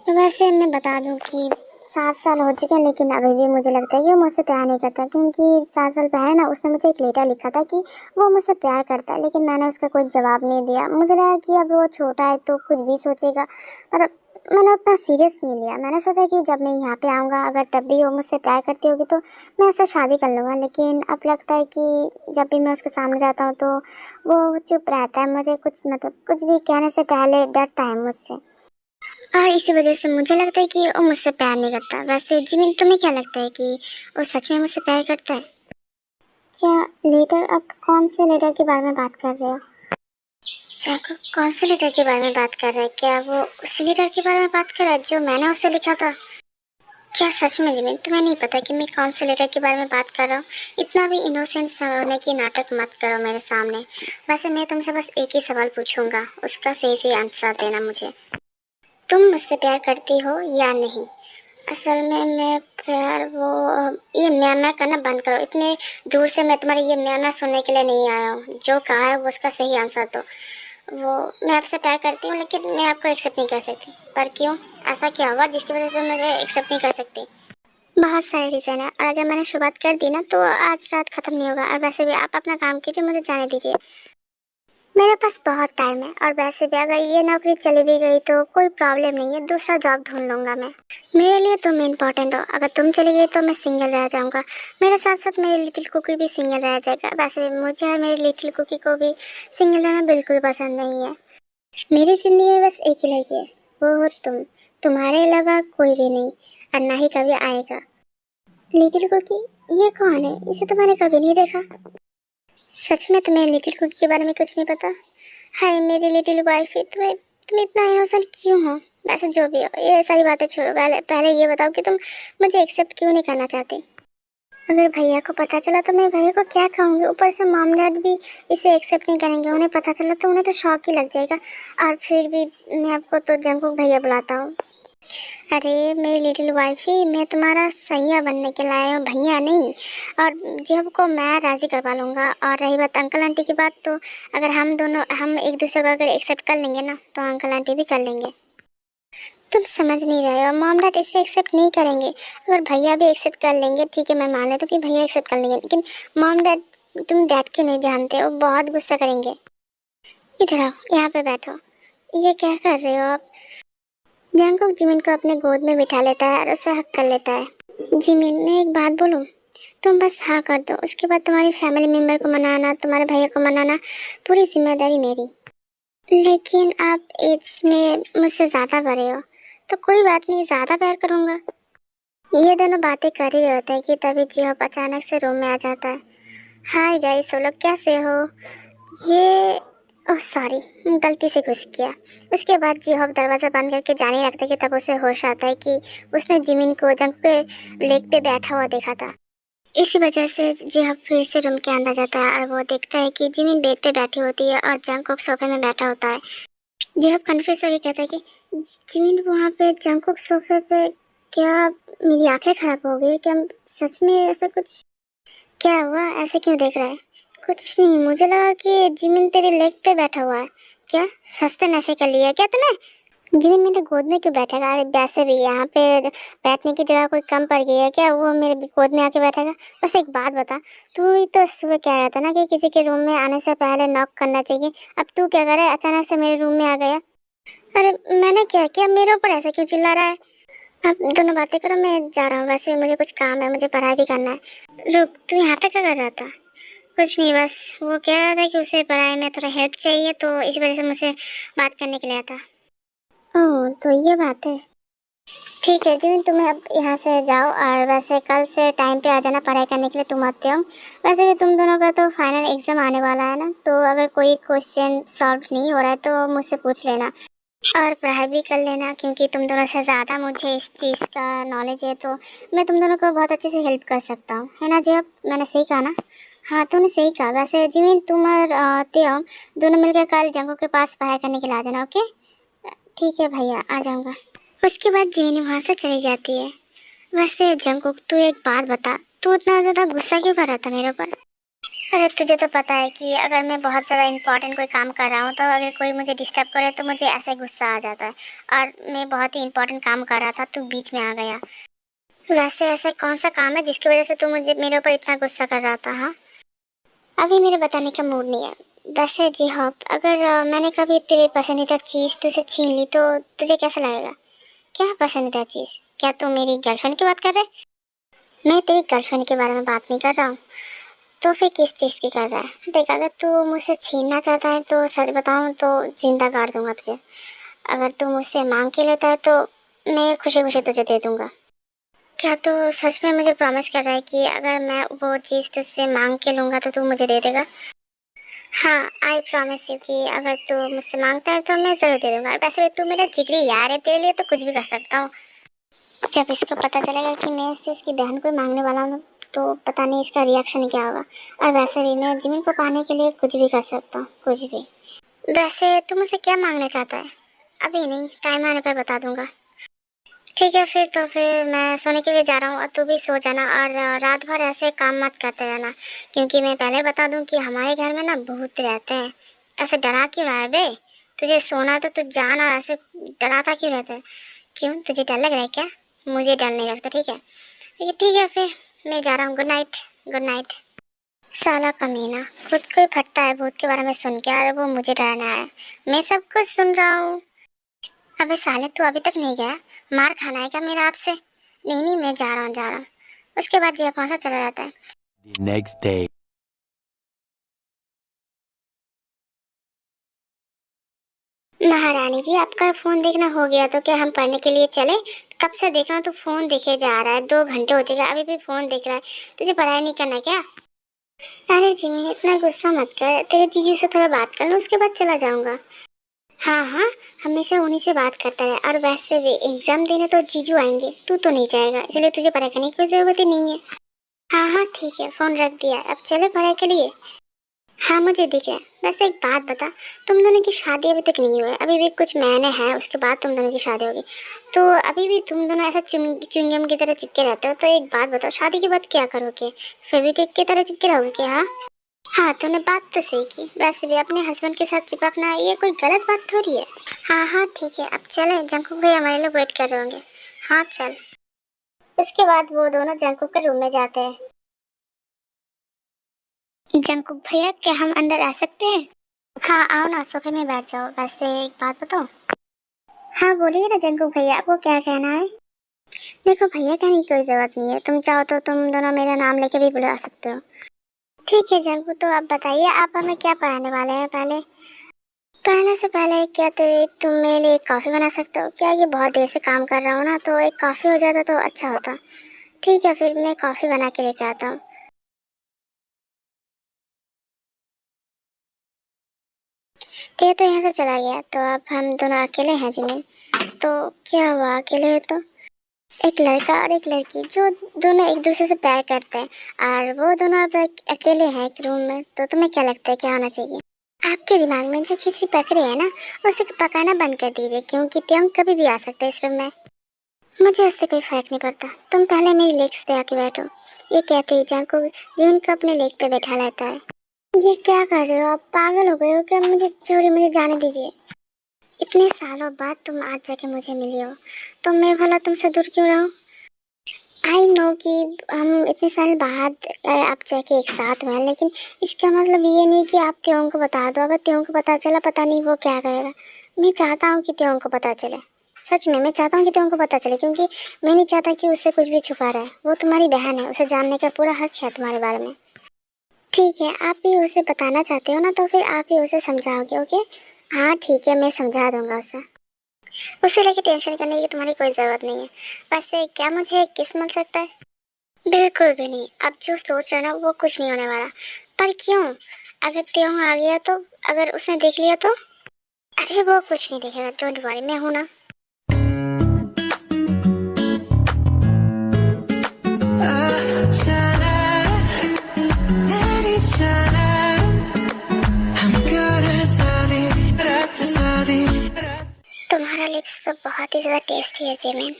तो वैसे मैं बता दूँ कि 7 साल हो चुके हैं, लेकिन अभी भी मुझे लगता है कि वो मुझसे प्यार नहीं करता, क्योंकि 7 साल पहले ना उसने मुझे एक लेटर लिखा था कि वो मुझसे प्यार करता है, लेकिन मैंने उसका कोई जवाब नहीं दिया। मुझे लगा कि अब वो छोटा है तो कुछ भी सोचेगा, मतलब मैंने उतना सीरियस नहीं लिया। मैंने सोचा कि जब मैं यहाँ पे आऊँगा अगर तब भी वो मुझसे प्यार करती होगी तो मैं उससे शादी कर लूँगा। लेकिन अब लगता है कि जब भी मैं उसके सामने जाता हूँ तो वो चुप रहता है, मुझे कुछ भी कहने से पहले डरता है मुझसे, और इसी वजह से मुझे लगता है कि वो मुझसे प्यार नहीं करता। वैसे जिमिन, तुम्हें क्या लगता है कि वो सच में मुझसे प्यार करता है? क्या लेटर? अब कौन से लेटर के बारे में बात कर रहे हो? जाको, कौन से लेटर के बारे में बात कर रहा है? क्या वो उसी लेटर के बारे में बात कर रहा है जो मैंने उससे लिखा था? क्या सच में जिमिन तुम्हें नहीं पता कि मैं कौन से लेटर के बारे में बात कर रहा हूँ? इतना भी इनोसेंट होने की नाटक मत करो मेरे सामने। वैसे मैं तुमसे बस एक ही सवाल पूछूंगा, उसका सही सही आंसर देना मुझे। तुम मुझसे प्यार करती हो या नहीं? असल में मैं प्यार वो ये मैं करना बंद करो। इतने दूर से मैं तुम्हारी ये मैं सुनने के लिए नहीं आया हूँ। जो कहा है वो उसका सही आंसर दो। वो मैं आपसे प्यार करती हूँ लेकिन मैं आपको एक्सेप्ट नहीं कर सकती। पर क्यों? ऐसा क्या हुआ जिसकी वजह से मुझे एक्सेप्ट नहीं कर सकती? बहुत सारे रीज़न है, और अगर मैंने शुरुआत कर दी ना तो आज रात ख़त्म नहीं होगा। और वैसे भी आप अपना काम कीजिए, मुझे जाने दीजिए। मेरे पास बहुत टाइम है, और वैसे भी अगर ये नौकरी चली भी गई तो कोई प्रॉब्लम नहीं है, दूसरा जॉब ढूंढ लूंगा मैं। मेरे लिए तुम इम्पोर्टेंट हो। अगर तुम चली गई तो मैं सिंगल रह जाऊंगा। मेरे साथ साथ मेरी लिटिल कुकी भी सिंगल रह जाएगा। वैसे भी मुझे और मेरी लिटिल कुकी को भी सिंगल रहना बिल्कुल पसंद नहीं है। मेरी जिंदगी में बस एक ही लड़की है, वो हो तुम। तुम्हारे अलावा कोई भी नहीं, और ना ही कभी आएगा। Little cookie? ये कौन है? इसे तो मैंने कभी नहीं देखा। सच में तुम्हें लिटिल कुकी के बारे में कुछ नहीं पता? हाय मेरी लिटिल वाइफ, तुम इतना इनोसेंट क्यों हो? वैसे जो भी हो, ये सारी बातें छोड़ो। पहले पहले ये बताओ कि तुम मुझे एक्सेप्ट क्यों नहीं करना चाहती? अगर भैया को पता चला तो मैं भैया को क्या कहूँगी? ऊपर से मॉम डैड भी इसे एक्सेप्ट नहीं करेंगे। उन्हें पता चला तो उन्हें तो शॉक ही लग जाएगा। और फिर भी मैं आपको तो जंकुक भैया बुलाता हूँ। अरे मेरी लिटिल वाइफी, मैं तुम्हारा सैया बनने के लाया हूँ, भैया नहीं। और जब को मैं राज़ी करवा लूँगा। और रही बात अंकल आंटी की बात, तो अगर हम एक दूसरे को अगर एक्सेप्ट कर लेंगे ना तो अंकल आंटी भी कर लेंगे। तुम समझ नहीं रहे हो, मॉम डैड इसे एक्सेप्ट नहीं करेंगे। अगर भैया भी एक्सेप्ट कर लेंगे, ठीक है मैं मान लेता हूँ कि भैया एक्सेप्ट कर लेंगे, लेकिन मॉम डैड, तुम डैड को नहीं जानते हो, बहुत गुस्सा करेंगे। इधर आओ, यहाँ पे बैठो। ये क्या कर रहे हो आप? जंकुक जिमिन को अपने गोद में बिठा लेता है और उसे हक कर लेता है। जिमिन, मैं एक बात बोलूं? तुम बस हाँ कर दो, उसके बाद तुम्हारी फैमिली मेंबर को मनाना, तुम्हारे भैया को मनाना, पूरी जिम्मेदारी मेरी। लेकिन आप एज में मुझसे ज़्यादा बड़े हो। तो कोई बात नहीं, ज़्यादा प्यार करूँगा। ये दोनों बातें कर ही रहे होते हैं कि तभी जिहोप अचानक से रूम में आ जाता है। हाय गाइस, वो लोग कैसे हो? ये ओह सॉरी, गलती से घुस गया। उसके बाद जिहोप दरवाज़ा बंद करके जाने लगता है कि तब उसे होश आता है कि उसने जिमिन को जंग के लेक पे बैठा हुआ देखा था। इसी वजह से जिहोप फिर से रूम के अंदर जाता है और वो देखता है कि जिमिन बेड पे बैठी होती है और जंगकुक सोफे में बैठा होता है। जिहोप कन्फ्यूज होकर कहता है कि जिमिन वहाँ पे, जंगकुक सोफे पे, क्या मेरी आंखें खराब हो गई? क्या सच में ऐसा कुछ? क्या हुआ? ऐसे क्यों देख रहा है? कुछ नहीं, मुझे लगा कि जिमिन तेरे लेग पे बैठा हुआ है। क्या सस्ते नशे कर लिया क्या तूने? जिमिन मेरे गोद में क्यों बैठेगा? अरे वैसे भी यहाँ पे बैठने की जगह कोई कम पड़ गई है क्या? वो मेरे गोद में आके बैठेगा? बस एक बात बता, तू ही तो सुबह कह रहा था ना कि किसी के रूम में आने से पहले नॉक करना चाहिए। अब तू क्या करे, अचानक से मेरे रूम में आ गया? अरे मैंने क्या किया? मेरे ऊपर ऐसा क्यों चिल्ला रहा है? आप दोनों बातें करो, मैं जा रहा हूँ। वैसे भी मुझे कुछ काम है, मुझे पढ़ाई भी करना है। रुक, तू यहाँ पे क्या कर रहा था? कुछ नहीं, बस वो कह रहा था कि उसे पढ़ाई में थोड़ा हेल्प चाहिए, तो इस वजह से मुझसे बात करने के लिए आया था। ओह, तो ये बात है। ठीक है जिमिन, तुम्हें अब यहाँ से जाओ, और वैसे कल से टाइम पे आ जाना पढ़ाई करने के लिए, तुम आते हो। वैसे भी तुम दोनों का तो फाइनल एग्जाम आने वाला है ना, तो अगर कोई क्वेश्चन सॉल्व नहीं हो रहा है तो मुझसे पूछ लेना। और पढ़ाई भी कर लेना, क्योंकि तुम दोनों से ज़्यादा मुझे इस चीज़ का नॉलेज है, तो मैं तुम दोनों को बहुत अच्छे से हेल्प कर सकता हूँ, है ना जब मैंने सही कहा ना? हाँ तूने सही कहा। वैसे जिमिन, तुम और तेओ दोनों मिलकर कल जंगों के पास पढ़ाई करने के लिए आ जाना, ओके? ठीक है भैया, आ जाऊँगा। उसके बाद जिमिन वहाँ से चली जाती है। वैसे जंगकुक, तू एक बात बता, तू इतना ज़्यादा गुस्सा क्यों कर रहा था मेरे ऊपर? अरे तुझे तो पता है कि अगर मैं बहुत ज़्यादा इंपॉर्टेंट कोई काम कर रहा हूँ तो अगर कोई मुझे डिस्टर्ब करे तो मुझे ऐसे गुस्सा आ जाता है। और मैं बहुत ही इंपॉर्टेंट काम कर रहा था, तू बीच में आ गया। वैसे ऐसा कौन सा काम है जिसकी वजह से तू मुझे मेरे ऊपर इतना गुस्सा कर रहा था? हाँ, अभी मेरे बताने का मूड नहीं है। वैसे जी हाँ, अगर मैंने कभी तेरी पसंदीदा चीज़ तुझसे छीन ली तो तुझे कैसा लगेगा? क्या पसंदीदा चीज़? क्या तू मेरी गर्लफ्रेंड की बात कर रहा है? मैं तेरी गर्लफ्रेंड के बारे में बात नहीं कर रहा हूँ। तो फिर किस चीज़ की कर रहा है? देख, अगर तू मुझसे छीनना चाहता है तो सच बताऊँ तो जिंदा गाड़ दूंगा तुझे। अगर तू मुझसे मांग के लेता है तो मैं खुशी खुशी तुझे दे दूंगा। क्या तू सच में मुझे प्रॉमिस कर रहा है कि अगर मैं वो चीज़ तुझसे मांग के लूँगा तो तू मुझे दे देगा? हाँ, आई प्रॉमिस यू कि अगर तू मुझसे मांगता है तो मैं ज़रूर दे दूंगा। और वैसे भी तू मेरा जिगरी यार है, तेरे लिए तो कुछ भी कर सकता हूँ। जब इसको पता चलेगा कि मैं इससे इसकी बहन को ही मांगने वाला हूँ तो पता नहीं इसका रिएक्शन क्या होगा। और वैसे भी मैं जिमिन को पाने के लिए कुछ भी कर सकता हूँ, कुछ भी। वैसे तू मुझसे क्या मांगना चाहता है? अभी नहीं, टाइम आने पर बता दूंगा। ठीक है फिर, तो फिर मैं सोने के लिए जा रहा हूँ और तू भी सो जाना। और रात भर ऐसे काम मत करते रहना, क्योंकि मैं पहले बता दूं कि हमारे घर में ना भूत रहते हैं। ऐसे डरा क्यों रहा है बे? तुझे सोना है तो तू जाना, ऐसे डराता क्यों रहता है? क्यों, तुझे डर लग रहा है क्या? मुझे डर नहीं लगता, ठीक है? ठीक है फिर, मैं जा रहा हूँ। Good night. Good night. साला कमीना, खुद को ही फटता है भूत के बारे में सुन के और वो मुझे डराना है। मैं सब कुछ सुन रहा हूँ। अबे साले, तू अभी तक नहीं गया? मार खाना है क्या मेरे हाथ से? नहीं नहीं, मैं जा रहा हूँ, जा रहा हूँ। उसके बाद जय पहुंचा चला जाता है। The next day. महारानी जी, आपका फोन देखना हो गया तो क्या हम पढ़ने के लिए चले? कब से देख रहा हूँ, तू फोन देखे जा रहा है। 2 घंटे हो चुके, अभी भी फोन देख रहा है। तुझे पढ़ाई नहीं करना क्या? अरे जिमी, इतना गुस्सा मत कर। तेरे जीजू से थोड़ा बात कर लो, उसके बाद चला जाऊंगा। हाँ हाँ, हमेशा उन्हीं से बात करता है। और वैसे भी एग्जाम देने तो जीजू आएंगे, तू तो नहीं जाएगा, इसलिए तुझे पढ़ाई करने की कोई जरूरत ही नहीं है। हाँ हाँ ठीक है, फोन रख दिया, अब चले पढ़ाई के लिए। हाँ मुझे दिख है। वैसे एक बात बता, तुम दोनों की शादी अभी तक नहीं हुई है, अभी भी कुछ महीने हैं, उसके बाद तुम दोनों की शादी होगी। तो अभी भी तुम दोनों ऐसा च्युइंगम की तरह चिपके रहते हो। तो एक बात बताओ, शादी के बाद क्या करोगे? फेविक्विक की तरह चिपके रहोगे क्या? हाँ हाँ, तूने बात तो सही की। वैसे भी अपने हस्बैंड के साथ चिपकना ये कोई गलत बात थोड़ी है। हाँ हाँ ठीक है, अब चले, जंकुक भाई हमारे लिए वेट कर रहे होंगे। हाँ चल। उसके बाद वो दोनों जंकुक के रूम में जाते हैं। जंकुक भैया, क्या हम अंदर आ सकते हैं? हाँ आओ ना, सोफे में बैठ जाओ। वैसे एक बात बताओ। हाँ बोलिए ना जंकुक भैया, आपको क्या कहना है? देखो भैया, कहने की कोई जरूरत नहीं है। तुम चाहो तो तुम दोनों मेरा नाम लेके भी बुला सकते हो। ठीक है जंकुक, तो आप बताइए, आप हमें क्या पढ़ाने वाले हैं? पहले पढ़ने से पहले क्या तुम मेरे लिए एक कॉफ़ी बना सकते हो क्या? ये बहुत देर से काम कर रहा हूँ ना, तो एक कॉफ़ी हो जाता तो अच्छा होता। ठीक है फिर, मैं कॉफ़ी बना के लेके आता हूँ। ये तो यहाँ से चला गया, तो अब हम दोनों अकेले हैं जिमिन। तो क्या हुआ, अकेले हो तो? एक लड़का और एक लड़की जो दोनों एक दूसरे से प्यार करते हैं और वो दोनों अब अकेले हैं एक रूम में, तो तुम्हें क्या लगता है क्या होना चाहिए? आपके दिमाग में जो खिचड़ी पक रही है ना, उसे पकाना बंद कर दीजिए, क्योंकि त्यों कभी भी आ सकता है इस रूम में। मुझे उससे कोई फर्क नहीं पड़ता, तुम पहले मेरी लेग्स पे आके बैठो। ये कहते ही जांको जीवन को अपने लेग पे बैठा लेता है। ये क्या कर रहे हो आप? पागल हो गए हो क्या? मुझे छोड़िए, मुझे जाने दीजिए। इतने सालों बाद तुम आज जाके मुझे मिली हो, तो मैं भला तुमसे दूर क्यों रहूं? आई नो कि हम इतने साल बाद आप जाके एक साथ हुए हैं, लेकिन इसका मतलब ये नहीं कि आप त्यों को बता दो। अगर त्यों को पता चला, पता नहीं वो क्या करेगा। मैं चाहता हूँ कि त्यों को पता चले। सच में मैं चाहता हूँ कि त्यों को पता चले, क्योंकि मैं नहीं चाहता कि उससे कुछ भी छुपा रहे। वो तुम्हारी बहन है, उसे जानने का पूरा हक है तुम्हारे बारे में। ठीक है, आप भी उसे बताना चाहते हो ना, तो फिर आप ही उसे समझाओगे, ओके? हाँ ठीक है, मैं समझा दूंगा उसे। उसे लेके टेंशन करने की तुम्हारी कोई ज़रूरत नहीं है। वैसे क्या मुझे एक किस मिल सकता है? बिल्कुल भी नहीं, अब जो सोच रहे हो ना वो कुछ नहीं होने वाला। पर क्यों? अगर त्यों आ गया तो? अगर उसने देख लिया तो? अरे वो कुछ नहीं देखेगा, डोंट वरी, मैं हूं ना। तुम्हारा लिप्स तो बहुत ही ज्यादा टेस्टी है जिमिन।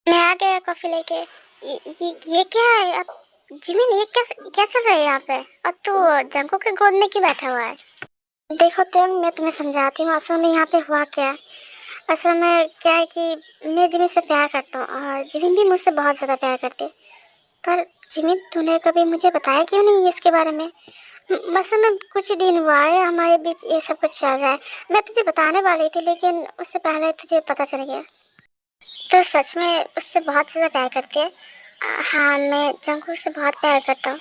मैं आ गया कॉफी लेके। ये क्या है अब? जिमिन, ये क्या क्या चल रहा है यहाँ पे? अब तो जंको के गोद में क्यों बैठा हुआ है? देखो तेन, मैं तुम्हें समझाती हूँ असल में यहाँ पे हुआ क्या है। असल में क्या है कि मैं जिमिन से प्यार करता हूँ और जिमिन भी मुझसे बहुत ज़्यादा प्यार करती है। पर जिमिन, तूने कभी मुझे बताया क्यों नहीं इसके बारे में? असल में कुछ ही दिन हुआ है हमारे बीच ये सब कुछ चल रहा है। मैं तुझे बताने वाली थी, लेकिन उससे पहले तुझे पता चल गया। तो सच में उससे बहुत ज़्यादा प्यार करती है? हाँ, मैं जंगकुक से बहुत प्यार करता हूँ।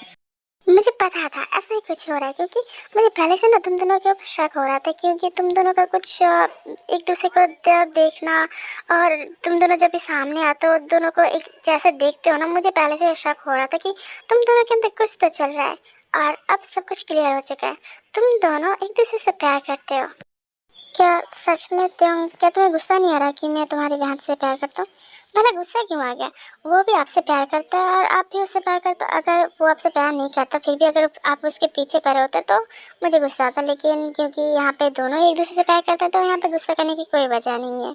मुझे पता था ऐसा ही कुछ हो रहा है, क्योंकि मुझे पहले से ना तुम दोनों के ऊपर शक हो रहा था, क्योंकि तुम दोनों का कुछ एक दूसरे को देखना, और तुम दोनों जब भी सामने आते हो दोनों को एक जैसे देखते हो ना, मुझे पहले से शक हो रहा था कि तुम दोनों के अंदर कुछ तो चल रहा है। और अब सब कुछ क्लियर हो चुका है, तुम दोनों एक दूसरे से प्यार करते हो। क्या सच में क्या तुम्हें गुस्सा नहीं आ रहा कि मैं तुम्हारी बहन से प्यार करता हूँ? भला गुस्सा क्यों आ गया? वो भी आपसे प्यार करता है और आप भी उससे प्यार करते हो। अगर वो आपसे प्यार नहीं करता फिर भी अगर आप उसके पीछे पड़े होते तो मुझे गुस्सा आता, लेकिन क्योंकि यहाँ पे दोनों एक दूसरे से प्यार करते हैं तो यहाँ पे गुस्सा करने की कोई वजह नहीं है।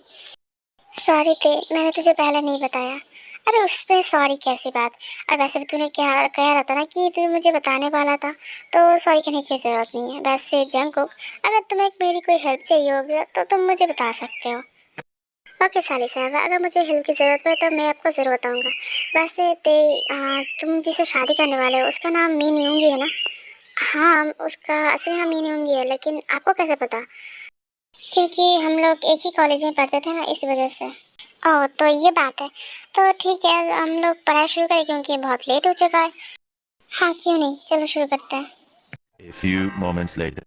सॉरी ते, मैंने तुझे पहले नहीं बताया। अरे उसमें सॉरी कैसी बात? और वैसे भी तूने क्या कह रहा था ना कि तू मुझे बताने वाला था, तो सॉरी कहने की ज़रूरत नहीं है। वैसे जंगकुक, अगर तुम्हें मेरी कोई हेल्प चाहिए होगी तो तुम मुझे बता सकते हो। ओके साली साहब, अगर मुझे हेल्प की ज़रूरत पड़े तो मैं आपको ज़रूर बताऊंगा। वैसे ते, तुम जिसे शादी करने वाले हो उसका नाम मीन यूंगी है ना? हाँ, उसका असली नाम मीन यूंगी है, लेकिन आपको कैसे पता? क्योंकि हम लोग एक ही कॉलेज में पढ़ते थे ना, इस वजह से। ओह, तो ये बात है। तो ठीक है, हम लोग पढ़ाई शुरू करें क्योंकि बहुत लेट हो चुका है। हाँ, क्यों नहीं, चलो शुरू करते हैं। A few moments later.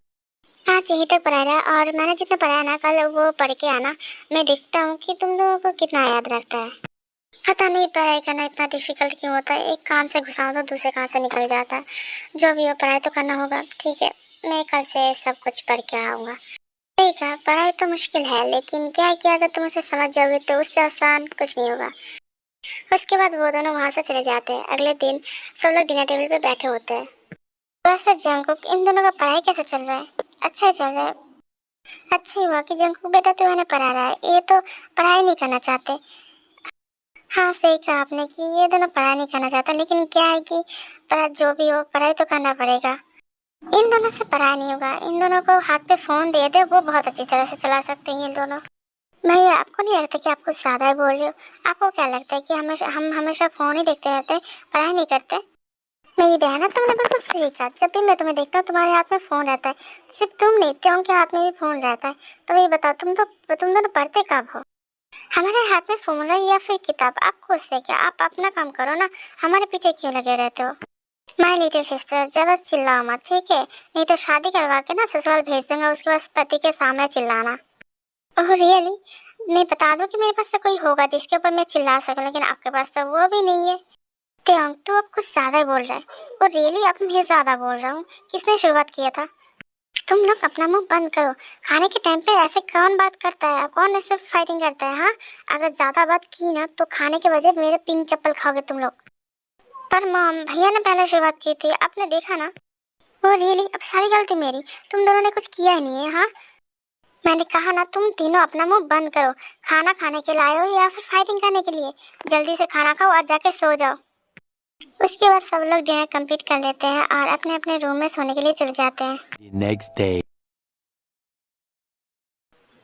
आज यहीं तक पढ़ा रहा है, और मैंने जितना पढ़ा है ना कल वो पढ़ के आना। मैं देखता हूँ कि तुम लोगों को कितना याद रखता है। पता नहीं पढ़ाई करना इतना डिफिकल्ट क्यों होता है, एक कान से घुसाओ तो दूसरे कान से निकल जाता है। जो भी हो, पढ़ाई तो करना होगा। ठीक है, मैं कल से सब कुछ पढ़ के आऊँगा। ठीक है, पढ़ाई तो मुश्किल है, लेकिन क्या है कि अगर तुम उसे समझ जाओगे तो उससे आसान कुछ नहीं होगा। उसके बाद वो दोनों वहाँ से चले जाते हैं। अगले दिन सब लोग डिनर टेबल पे बैठे होते हैं। वैसे जंगकुक, इन दोनों का पढ़ाई कैसे चल रहा है? अच्छा ही चल रहा है। अच्छा ही हुआ कि जंगकुक बेटा तो इन्हें पढ़ा रहा है, ये तो पढ़ाई नहीं करना चाहते। हाँ, सही कहा आपने कि ये दोनों पढ़ाई नहीं करना चाहते, लेकिन क्या है कि जो भी हो पढ़ाई तो करना पड़ेगा। इन दोनों से पढ़ाई नहीं होगा, इन दोनों को हाथ पे फोन दे दे, वो बहुत अच्छी तरह से चला सकते हैं ये दोनों। भैया, आपको नहीं लगता कि आप कुछ ज्यादा ही बोल रहे हो? आपको क्या लगता है कि हम हमेशा फोन ही देखते रहते हैं, पढ़ाई नहीं करते? मेरी बहन है, तुमने बिल्कुल सही कहा। जब भी मैं तुम्हें देखता हूँ तुम्हारे हाथ में फोन रहता है। सिर्फ तुम नहीं, त्यों के हाथ में भी फोन रहता है। तो ये बताओ, तुम दोनों पढ़ते कब हो? हमारे हाथ में फोन है या फिर किताब, आपको उससे क्या? आप अपना काम करो ना, हमारे पीछे क्यों लगे रहते हो? माय लिटिल सिस्टर, ज्यादा चिल्लाओ मत, ठीक है? नहीं तो शादी करवा के ना ससुराल भेज दूंगा, उसके बाद पति के सामने चिल्लाना। Oh really? मैं बता दूं कि मेरे पास तो कोई होगा जिसके ऊपर मैं चिल्ला सकूं, लेकिन आपके पास तो वो भी नहीं है। त्योंग, तू अब कुछ ज्यादा ही बोल रहा है। और रियली अब मैं ज्यादा बोल रहा हूँ? किसने शुरुआत किया था? तुम लोग अपना मुंह बंद करो। खाने के टाइम पे ऐसे कौन बात करता है? कौन ऐसे फाइटिंग करता है? हाँ, अगर ज्यादा बात की ना तो खाने के बजाय मेरे पिन चप्पल खाओगे तुम लोग। पर मॉम, भैया ने पहले शुरुआत की थी, आपने देखा ना। वो रियली अब सारी गलती मेरी, तुम दोनों ने कुछ किया ही नहीं है। हाँ, मैंने कहा ना, तुम तीनों अपना मुंह बंद करो। खाना खाने के लिए आए हो या फिर फाइटिंग करने के लिए? जल्दी से खाना खाओ और जाके सो जाओ। उसके बाद सब लोग डिनर कंप्लीट कर लेते हैं और अपने अपने रूम में सोने के लिए चले जाते हैं। The next day.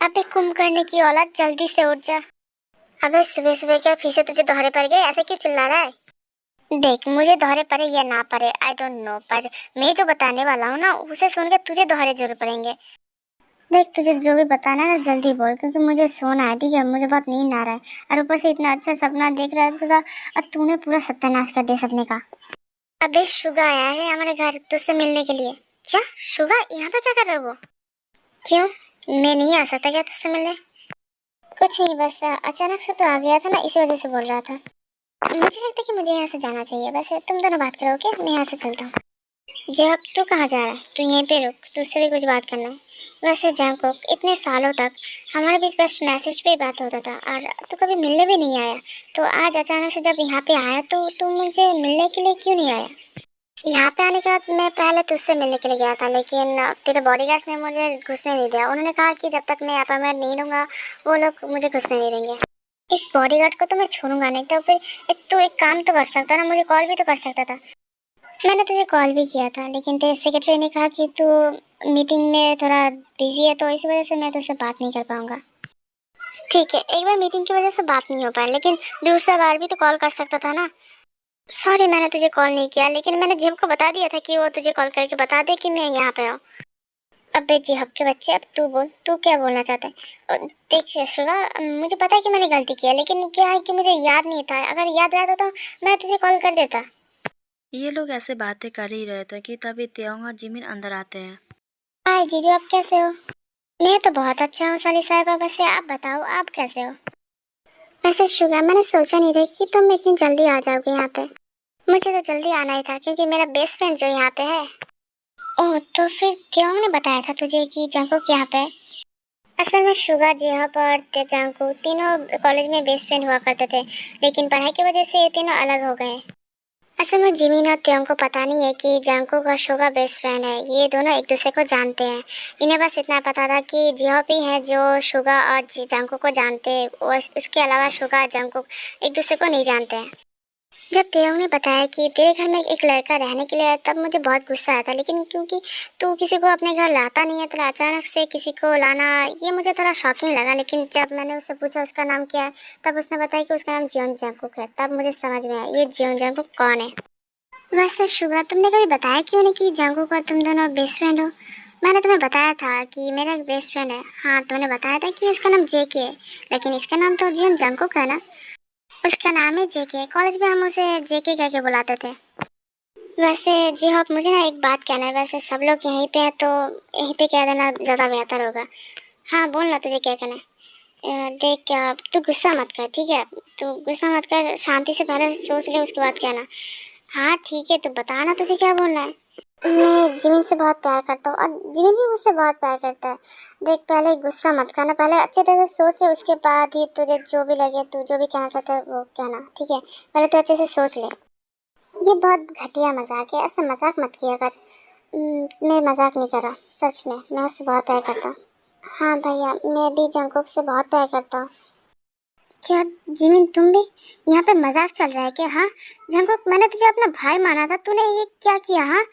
अबे कुंभकर्ण की औलाद, जल्दी से उठ जा। अबे सुबह सुबह क्या फिर से तुझे दौरे पड़ गए? ऐसे क्यों चिल्ला रहा है? देख, मुझे दौरे पड़े या ना पड़े आई डोंट नो, पर मैं जो बताने वाला हूँ ना उसे सुन के तुझे दौरे जरूर पड़ेंगे। देख, तुझे जो भी बताना है ना जल्दी बोल, क्योंकि मुझे सोना है, ठीक है? मुझे बहुत नींद आ रहा है, और ऊपर से इतना अच्छा सपना देख रहा था और तूने पूरा सत्यानाश कर दिया सपने का। अबे शुगा आया है हमारे घर तुझसे मिलने के लिए। क्या? शुगा यहाँ पे क्या कर रहे हो? वो क्यों, मैं नहीं आ सकता क्या तुझसे मिलने? कुछ नहीं, बस अचानक से तो आ गया था ना, इसी वजह से बोल रहा था। मुझे लगता है कि मुझे यहाँ से जाना चाहिए। वैसे तुम दोनों बात करो, ओके? मैं यहाँ से चलता हूँ। जब तू कहाँ जा रहा है? तू यहीं पे रुक, तुझसे भी कुछ बात करना है। वैसे जंगकुक, इतने सालों तक हमारे बीच बस मैसेज पे ही बात होता था और तू कभी मिलने भी नहीं आया। तो आज अचानक से जब यहाँ पे आया तो तू मुझे मिलने के लिए क्यों नहीं आया? यहाँ पे आने के बाद मैं पहले तुझसे मिलने के लिए गया था, लेकिन तेरे बॉडीगार्ड्स ने मुझे घुसने नहीं दिया। उन्होंने कहा कि जब तक मैं अपॉइंटमेंट नहीं लूँगा वो लोग मुझे घुसने नहीं देंगे। इस बॉडीगार्ड को तो मैं छोड़ूंगा नहीं। तो फिर तू एक काम तो कर सकता ना, मुझे कॉल भी तो कर सकता था। मैंने तुझे कॉल भी किया था, लेकिन तेरे सेक्रेटरी ने कहा कि तू मीटिंग में थोड़ा बिजी है, तो इसी वजह से मैं तुझसे बात नहीं कर पाऊंगा। ठीक है, एक बार मीटिंग की वजह से बात नहीं हो पाई, लेकिन दूसरा बार भी तो कॉल कर सकता था ना। सॉरी, मैंने तुझे कॉल नहीं किया, लेकिन मैंने जिम को बता दिया था कि वो तुझे कॉल करके बता दे कि मैं यहाँ पे हूँ। अबे जी हब के बच्चे, अब तू बोल, तू क्या बोलना चाहता है? देख यशोदा, मुझे पता है कि मैंने गलती किया, लेकिन क्या है कि मुझे याद नहीं था। अगर याद रहता तो मैं तुझे कॉल कर देता। ये लोग ऐसे बातें कर ही रहे थे कि तभी त्योंग और जिमिन अंदर आते हैं। हाय जीजू, आप कैसे हो? मैं तो बहुत अच्छा हूँ साली साहिबा, वैसे आप बताओ, आप कैसे हो? वैसे शुगा, मैंने सोचा नहीं था कि तुम इतनी जल्दी आ जाओगे यहाँ पे। मुझे तो जल्दी आना ही था क्योंकि मेरा बेस्ट फ्रेंड जो यहाँ पे है। ओह, तो फिर त्योंग ने बताया था तुझे कि जंकुक यहाँ पे है? असल में शुगा, जेहप और जंकुक तीनों कॉलेज में बेस्ट फ्रेंड हुआ करते थे, लेकिन पढ़ाई की वजह से ये तीनों अलग हो गए। असल में जिमिन और त्योंग को पता नहीं है कि जंकुक और शुगा बेस्ट फ्रेंड है। ये दोनों एक दूसरे को जानते हैं। इन्हें बस इतना पता था कि जेहप ही है जो शुगा और जंकुक को जानते हैं, और इसके अलावा शुगा और जंकुक एक दूसरे को नहीं जानते हैं। जब त्योंग ने बताया कि तेरे घर में एक लड़का रहने के लिए आया, तब मुझे बहुत गुस्सा आया था, लेकिन क्योंकि तू किसी को अपने घर लाता नहीं है तो अचानक से किसी को लाना, ये मुझे थोड़ा शॉकिंग लगा। लेकिन जब मैंने उससे पूछा उसका नाम क्या है, तब उसने बताया कि उसका नाम जियोन जंकुक है। तब मुझे समझ में आया ये जियोन जंकुक कौन है। वैसे शुगा, तुमने कभी बताया क्यों नहीं कि जंकुक और तुम दोनों बेस्ट फ्रेंड हो? मैंने तुम्हें बताया था कि मेरा एक बेस्ट फ्रेंड है। हाँ, तुमने बताया था कि उसका नाम जेके है, लेकिन इसका नाम तो जियोन जंकुक है ना? उसका नाम है जेके, कॉलेज में हम उसे जेके कह के बुलाते थे। वैसे जी हाँ, मुझे ना एक बात कहना है। वैसे सब लोग यहीं पे है तो यहीं पे कह देना ज़्यादा बेहतर होगा। हाँ बोल ना, तुझे क्या कहना है? देख, तू गुस्सा मत कर, ठीक है? तू गुस्सा मत कर, शांति से पहले सोच ले उसके बाद कहना। हाँ ठीक है, तू बता ना तुझे क्या बोलना है। मैं जिमिन से बहुत प्यार करता हूँ और जिमिन भी मुझसे बहुत प्यार करता है। देख, पहले गुस्सा मत करना, पहले अच्छे तरह से सोच ले, उसके बाद ही तुझे जो भी लगे, तू जो भी कहना चाहता है वो कहना, ठीक है? पहले तो अच्छे से सोच ले। ये बहुत घटिया मजाक है, ऐसा मजाक मत किया कर। मैं मजाक नहीं कर रहा, सच में मैं उससे बहुत प्यार करता हूँ। हाँ भैया, मैं भी जंकुक से बहुत प्यार करता हूँ। क्या जिमिन, तुम भी? यहाँ पे मजाक चल रहा है क्या? हाँ जंकुक, मैंने तुझे अपना भाई माना था, तूने ये क्या किया? हाँ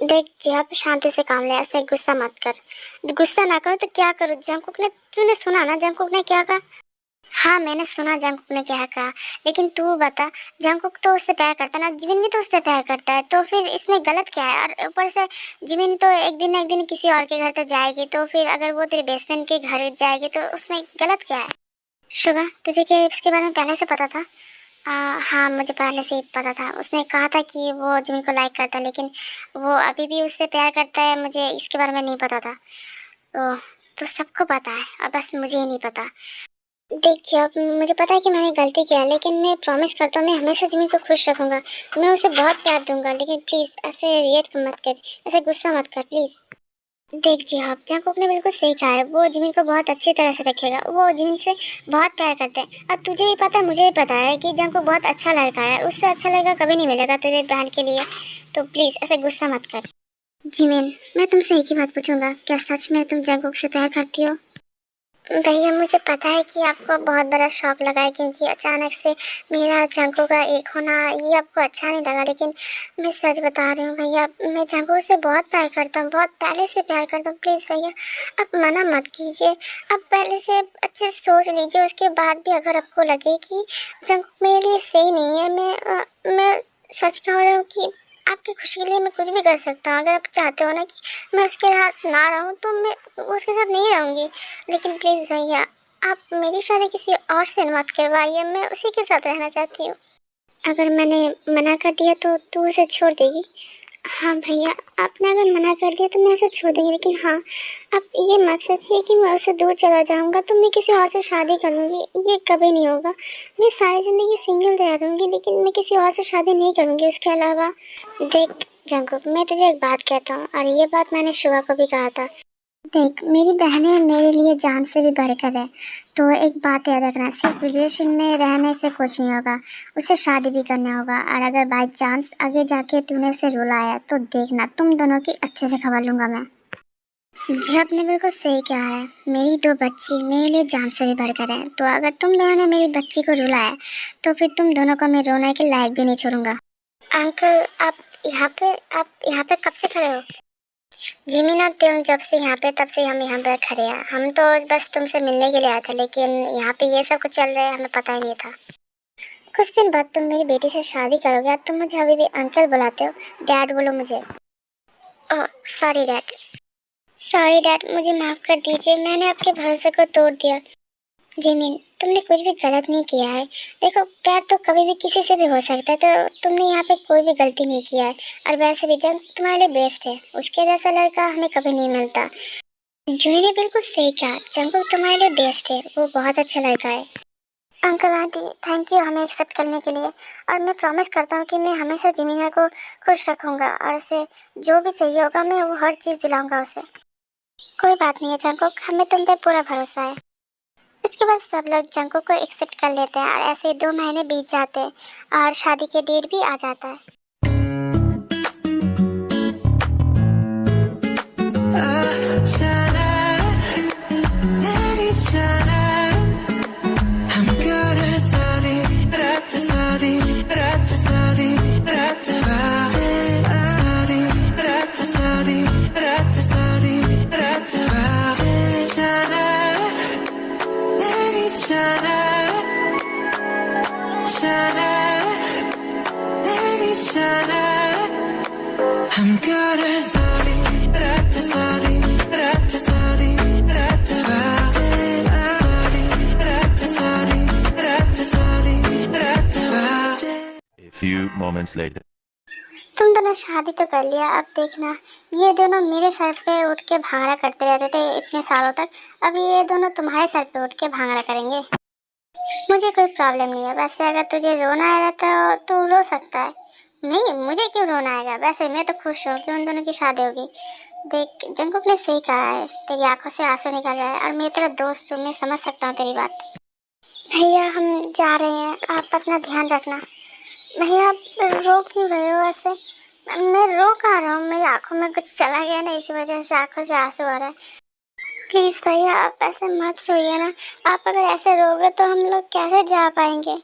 देख जी, आप शांति से काम ले, ऐसे गुस्सा मत कर। गुस्सा ना करो तो क्या करूँ? जंकुक ने, तूने सुना ना जंकुक ने क्या कहा? हाँ मैंने सुना जंकुक ने क्या कहा, लेकिन तू बता, जंकुक तो उससे प्यार करता ना, जिमिन भी तो उससे प्यार करता है, तो फिर इसमें गलत क्या है? और ऊपर से जिमिन तो एक दिन ना एक दिन किसी और के घर तो जाएगी, तो फिर अगर वो तेरे बेस्ट फ्रेंड के घर जाएगी तो उसमें गलत क्या है? शुगा, तुझे क्या इसके बारे में पहले से पता था? हाँ मुझे पहले से ही पता था। उसने कहा था कि वो जिमिन को लाइक करता है, लेकिन वो अभी भी उससे प्यार करता है, मुझे इसके बारे में नहीं पता था। ओह, तो सबको पता है और बस मुझे ही नहीं पता। देख जब मुझे पता है कि मैंने गलती किया है, लेकिन मैं प्रॉमिस करता हूँ मैं हमेशा जिमी को खुश रखूंगा। मैं उसे बहुत प्यार दूंगा, लेकिन प्लीज़ ऐसे रिएक्ट मत कर, ऐसे गुस्सा मत कर प्लीज़। देख जी हाँ, जंकुक ने बिल्कुल सही कहा है, वो जिमिन को बहुत अच्छी तरह से रखेगा, वो जिमिन से बहुत प्यार करते हैं। और तुझे भी पता है, मुझे भी पता है कि जंकुक बहुत अच्छा लड़का है, और उससे अच्छा लड़का कभी नहीं मिलेगा तेरे बहन के लिए। तो प्लीज़ ऐसे गुस्सा मत कर। जिमिन, मैं तुमसे एक ही बात पूछूंगा, क्या सच में तुम जंकुक से प्यार करती हो? भैया मुझे पता है कि आपको बहुत बड़ा शौक लगा है, क्योंकि अचानक से मेरा जंकुक का एक होना ये आपको अच्छा नहीं लगा, लेकिन मैं सच बता रही हूँ भैया, मैं जंकुक से बहुत प्यार करता हूँ, बहुत पहले से प्यार करता हूँ। प्लीज़ भैया आप मना मत कीजिए, आप पहले से अच्छे से सोच लीजिए, उसके बाद भी अगर आपको लगे कि जंकुक मेरे लिए सही नहीं है, मैं सच कह रही हूँ कि आपकी खुशी के लिए मैं कुछ भी कर सकता हूँ। अगर आप चाहते हो ना कि मैं उसके साथ ना रहूँ तो मैं उसके साथ नहीं रहूँगी, लेकिन प्लीज़ भैया आप मेरी शादी किसी और से मत करवाइए, मैं उसी के साथ रहना चाहती हूँ। अगर मैंने मना कर दिया तो तू उसे छोड़ देगी? हाँ भैया, आपने अगर मना कर दिया तो मैं उसे छोड़ दूँगी, लेकिन हाँ आप ये मत सोचिए कि मैं उससे दूर चला जाऊँगा तो मैं किसी और से शादी करूँगी, ये कभी नहीं होगा। मैं सारी ज़िंदगी सिंगल रह रहूँगी, लेकिन मैं किसी और से शादी नहीं करूँगी उसके अलावा। देख जंकुक, मैं तुझे एक बात कहता हूँ, और ये बात मैंने शुगा को भी कहा था। देख, मेरी बहनें मेरे लिए जान से भी बढ़कर है, तो एक बात याद रखना, सिर्फ रिलेशन में रहने से कुछ नहीं होगा, उससे शादी भी करना होगा। और अगर बाई चांस आगे जाके तूने उसे रुलाया तो देखना, तुम दोनों की अच्छे से खबर लूँगा मैं। जी आपने बिल्कुल सही कहा है, मेरी दो बच्ची मेरे लिए जान से भी बढ़कर है, तो अगर तुम दोनों ने मेरी बच्ची को रुलाया तो फिर तुम दोनों को मैं रोने के लायक भी नहीं छोड़ूंगा। अंकल आप यहाँ पे कब से खड़े हो? जिमिन और त्योंग जब से यहाँ पे, तब से हम यहाँ पे खड़े हैं। हम तो बस तुमसे मिलने के लिए आए थे, लेकिन यहाँ पे ये सब कुछ चल रहा है हमें पता ही नहीं था। कुछ दिन बाद तुम मेरी बेटी से शादी करोगे और तुम मुझे अभी भी अंकल बुलाते हो? डैड बोलो मुझे। Oh sorry dad. Sorry dad, मुझे माफ कर दीजिए, मैंने आपके भरोसे को तोड़ दिया। जिमिन, तुमने कुछ भी गलत नहीं किया है। देखो, प्यार तो कभी भी किसी से भी हो सकता है, तो तुमने यहाँ पे कोई भी गलती नहीं किया है। और वैसे भी जंग तुम्हारे लिए बेस्ट है, उसके जैसा लड़का हमें कभी नहीं मिलता। जूही ने बिल्कुल सही कहा, जंगकुक तुम्हारे लिए बेस्ट है, वो बहुत अच्छा लड़का है। अंकल आंटी, थैंक यू हमें एक्सेप्ट करने के लिए। और मैं प्रॉमिस करता हूँ कि मैं हमेशा जिमिना को खुश रखूँगा और उसे जो भी चाहिए होगा मैं वो हर चीज़ दिलाऊंगा उसे। कोई बात नहीं है जंगकुक, हमें तुम पे पूरा भरोसा है। इसके बाद सब लोग जंगकुक को एक्सेप्ट कर लेते हैं और ऐसे 2 महीने बीत जाते हैं और शादी के डेट भी आ जाता है। A few moments later. तुम दोनों शादी तो कर लिया, अब देखना ये दोनों मेरे सर पे उठ के भांगड़ा करते रहते थे इतने सालों तक, अब ये दोनों तुम्हारे सर पे उठ के भांगड़ा करेंगे। मुझे कोई प्रॉब्लम नहीं है, वैसे अगर तुझे रोना आएगा तो तू रो सकता है। नहीं, मुझे क्यों रोना आएगा, वैसे मैं तो खुश हूँ कि उन दोनों की शादी होगी। देख, जंगकुक ने सही कहा है, तेरी आंखों से आंसू निकल रहा है और मैं तेरा दोस्त हूँ, मैं समझ सकता हूँ तेरी बात। भैया हम जा रहे हैं, आप अपना ध्यान रखना। भैया आप रो क्यों रहे हो ऐसे? मैं रो कहाँ रहा हूँ, मेरी आंखों में कुछ चला गया ना, इसी वजह से आंखों से आंसू आ रहा है। प्लीज़ भैया आप ऐसे मत रोइए ना, आप अगर ऐसे रोगे तो हम लोग कैसे जा पाएंगे।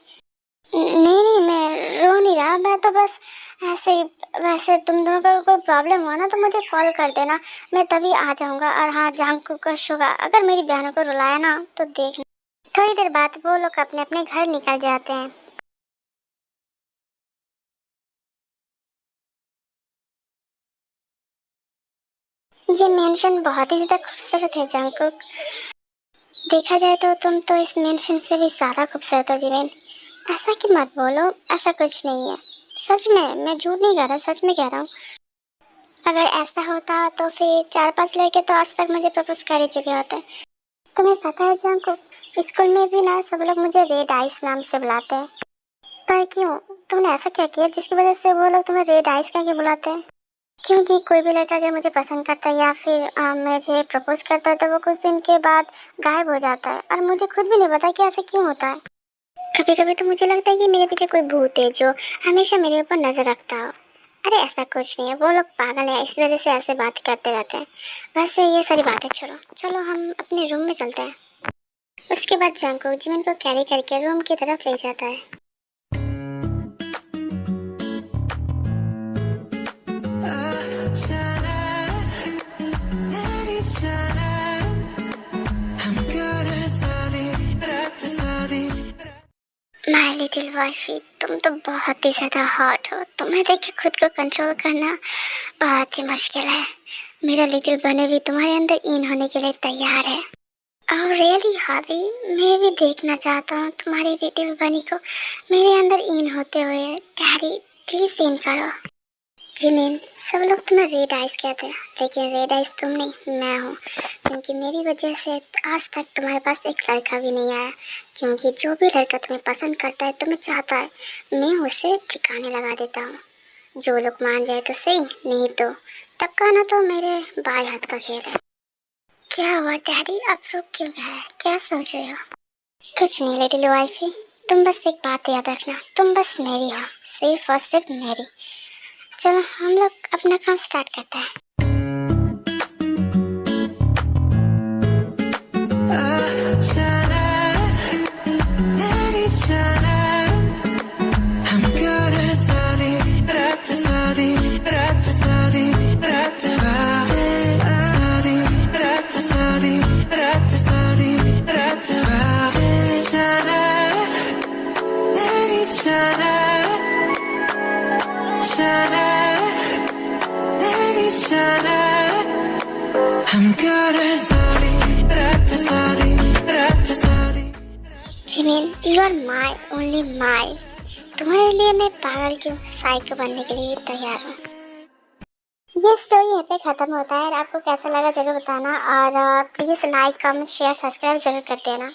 नहीं, मैं रो नहीं रहा, मैं तो बस ऐसे। वैसे तुम दोनों को कोई प्रॉब्लम हुआ ना तो मुझे कॉल कर देना, मैं तभी आ जाऊँगा। और हाँ, जंगकुक का शुगा अगर मेरी बहनों को रुलाया ना तो देखना। थोड़ी देर बाद वो लोग अपने अपने घर निकल जाते हैं। ये मेंशन बहुत ही ज़्यादा खूबसूरत है जंगकुक। देखा जाए तो तुम तो इस मेंशन से भी ज़्यादा खूबसूरत हो जिमिन। ऐसा कि मत बोलो, ऐसा कुछ नहीं है। सच में, मैं झूठ नहीं कह रहा, सच में कह रहा हूँ। अगर ऐसा होता तो फिर 4-5 लड़के तो आज तक मुझे प्रपोज कर ही चुके होते। तुम्हें पता है जंगकुक, स्कूल में भी ना सब लोग मुझे रेड आइस नाम से बुलाते हैं। पर क्यों, तुमने ऐसा क्या किया जिसकी वजह से वो लोग तुम्हें रेड आइस कह के बुलाते हैं? क्योंकि कोई भी लड़का अगर मुझे पसंद करता है या फिर मुझे प्रपोज करता है तो वो कुछ दिन के बाद गायब हो जाता है और मुझे खुद भी नहीं पता कि ऐसा क्यों होता है। कभी कभी तो मुझे लगता है कि मेरे पीछे कोई भूत है जो हमेशा मेरे ऊपर नजर रखता हो। अरे ऐसा कुछ नहीं है, वो लोग पागल है, इस वजह से ऐसे बात करते रहते हैं। वैसे ये सारी बातें छोड़ो, चलो हम अपने रूम में चलते हैं। उसके बाद जंगकुक जिमिन को कैरी करके रूम की तरफ ले जाता है। माय लिटिल वाइफी, तुम तो बहुत ही ज़्यादा हॉट हो। तुम्हें देख के खुद को कंट्रोल करना बहुत ही मुश्किल है। मेरा लिटिल बने भी तुम्हारे अंदर इन होने के लिए तैयार है। और रियली हावी, मैं भी देखना चाहता हूँ तुम्हारी लिटिल बनी को मेरे अंदर इन होते हुए। डैडी प्लीज इन करो। जिमिन, सब लोग तुम्हें रेड आइस कहते हैं, लेकिन रेड आइस तुम नहीं, मैं हूँ। क्योंकि मेरी वजह से आज तक तुम्हारे पास एक लड़का भी नहीं आया। क्योंकि जो भी लड़का तुम्हें पसंद करता है, तुम्हें चाहता है, मैं उसे ठिकाने लगा देता हूँ। जो लोग मान जाए तो सही, नहीं तो टपकाना तो मेरे बाएं हाथ का खेल है। क्या हुआ डैडी, आप रुक क्यों गए? क्या सोच रहे हो? कुछ नहीं लिटिल वाइफी, तुम बस एक बात याद रखना, तुम बस मेरी हो, सिर्फ और सिर्फ मेरी। चलो हम लोग अपना काम स्टार्ट करते हैं। Jimin, you are my only my. तुम्हारे लिए मैं पागल क्यों, साइको बनने के लिए भी तैयार हूँ। ये स्टोरी यहाँ पे खत्म होता है। और आपको कैसा लगा जरूर बताना, और please like comment share subscribe जरूर कर देना।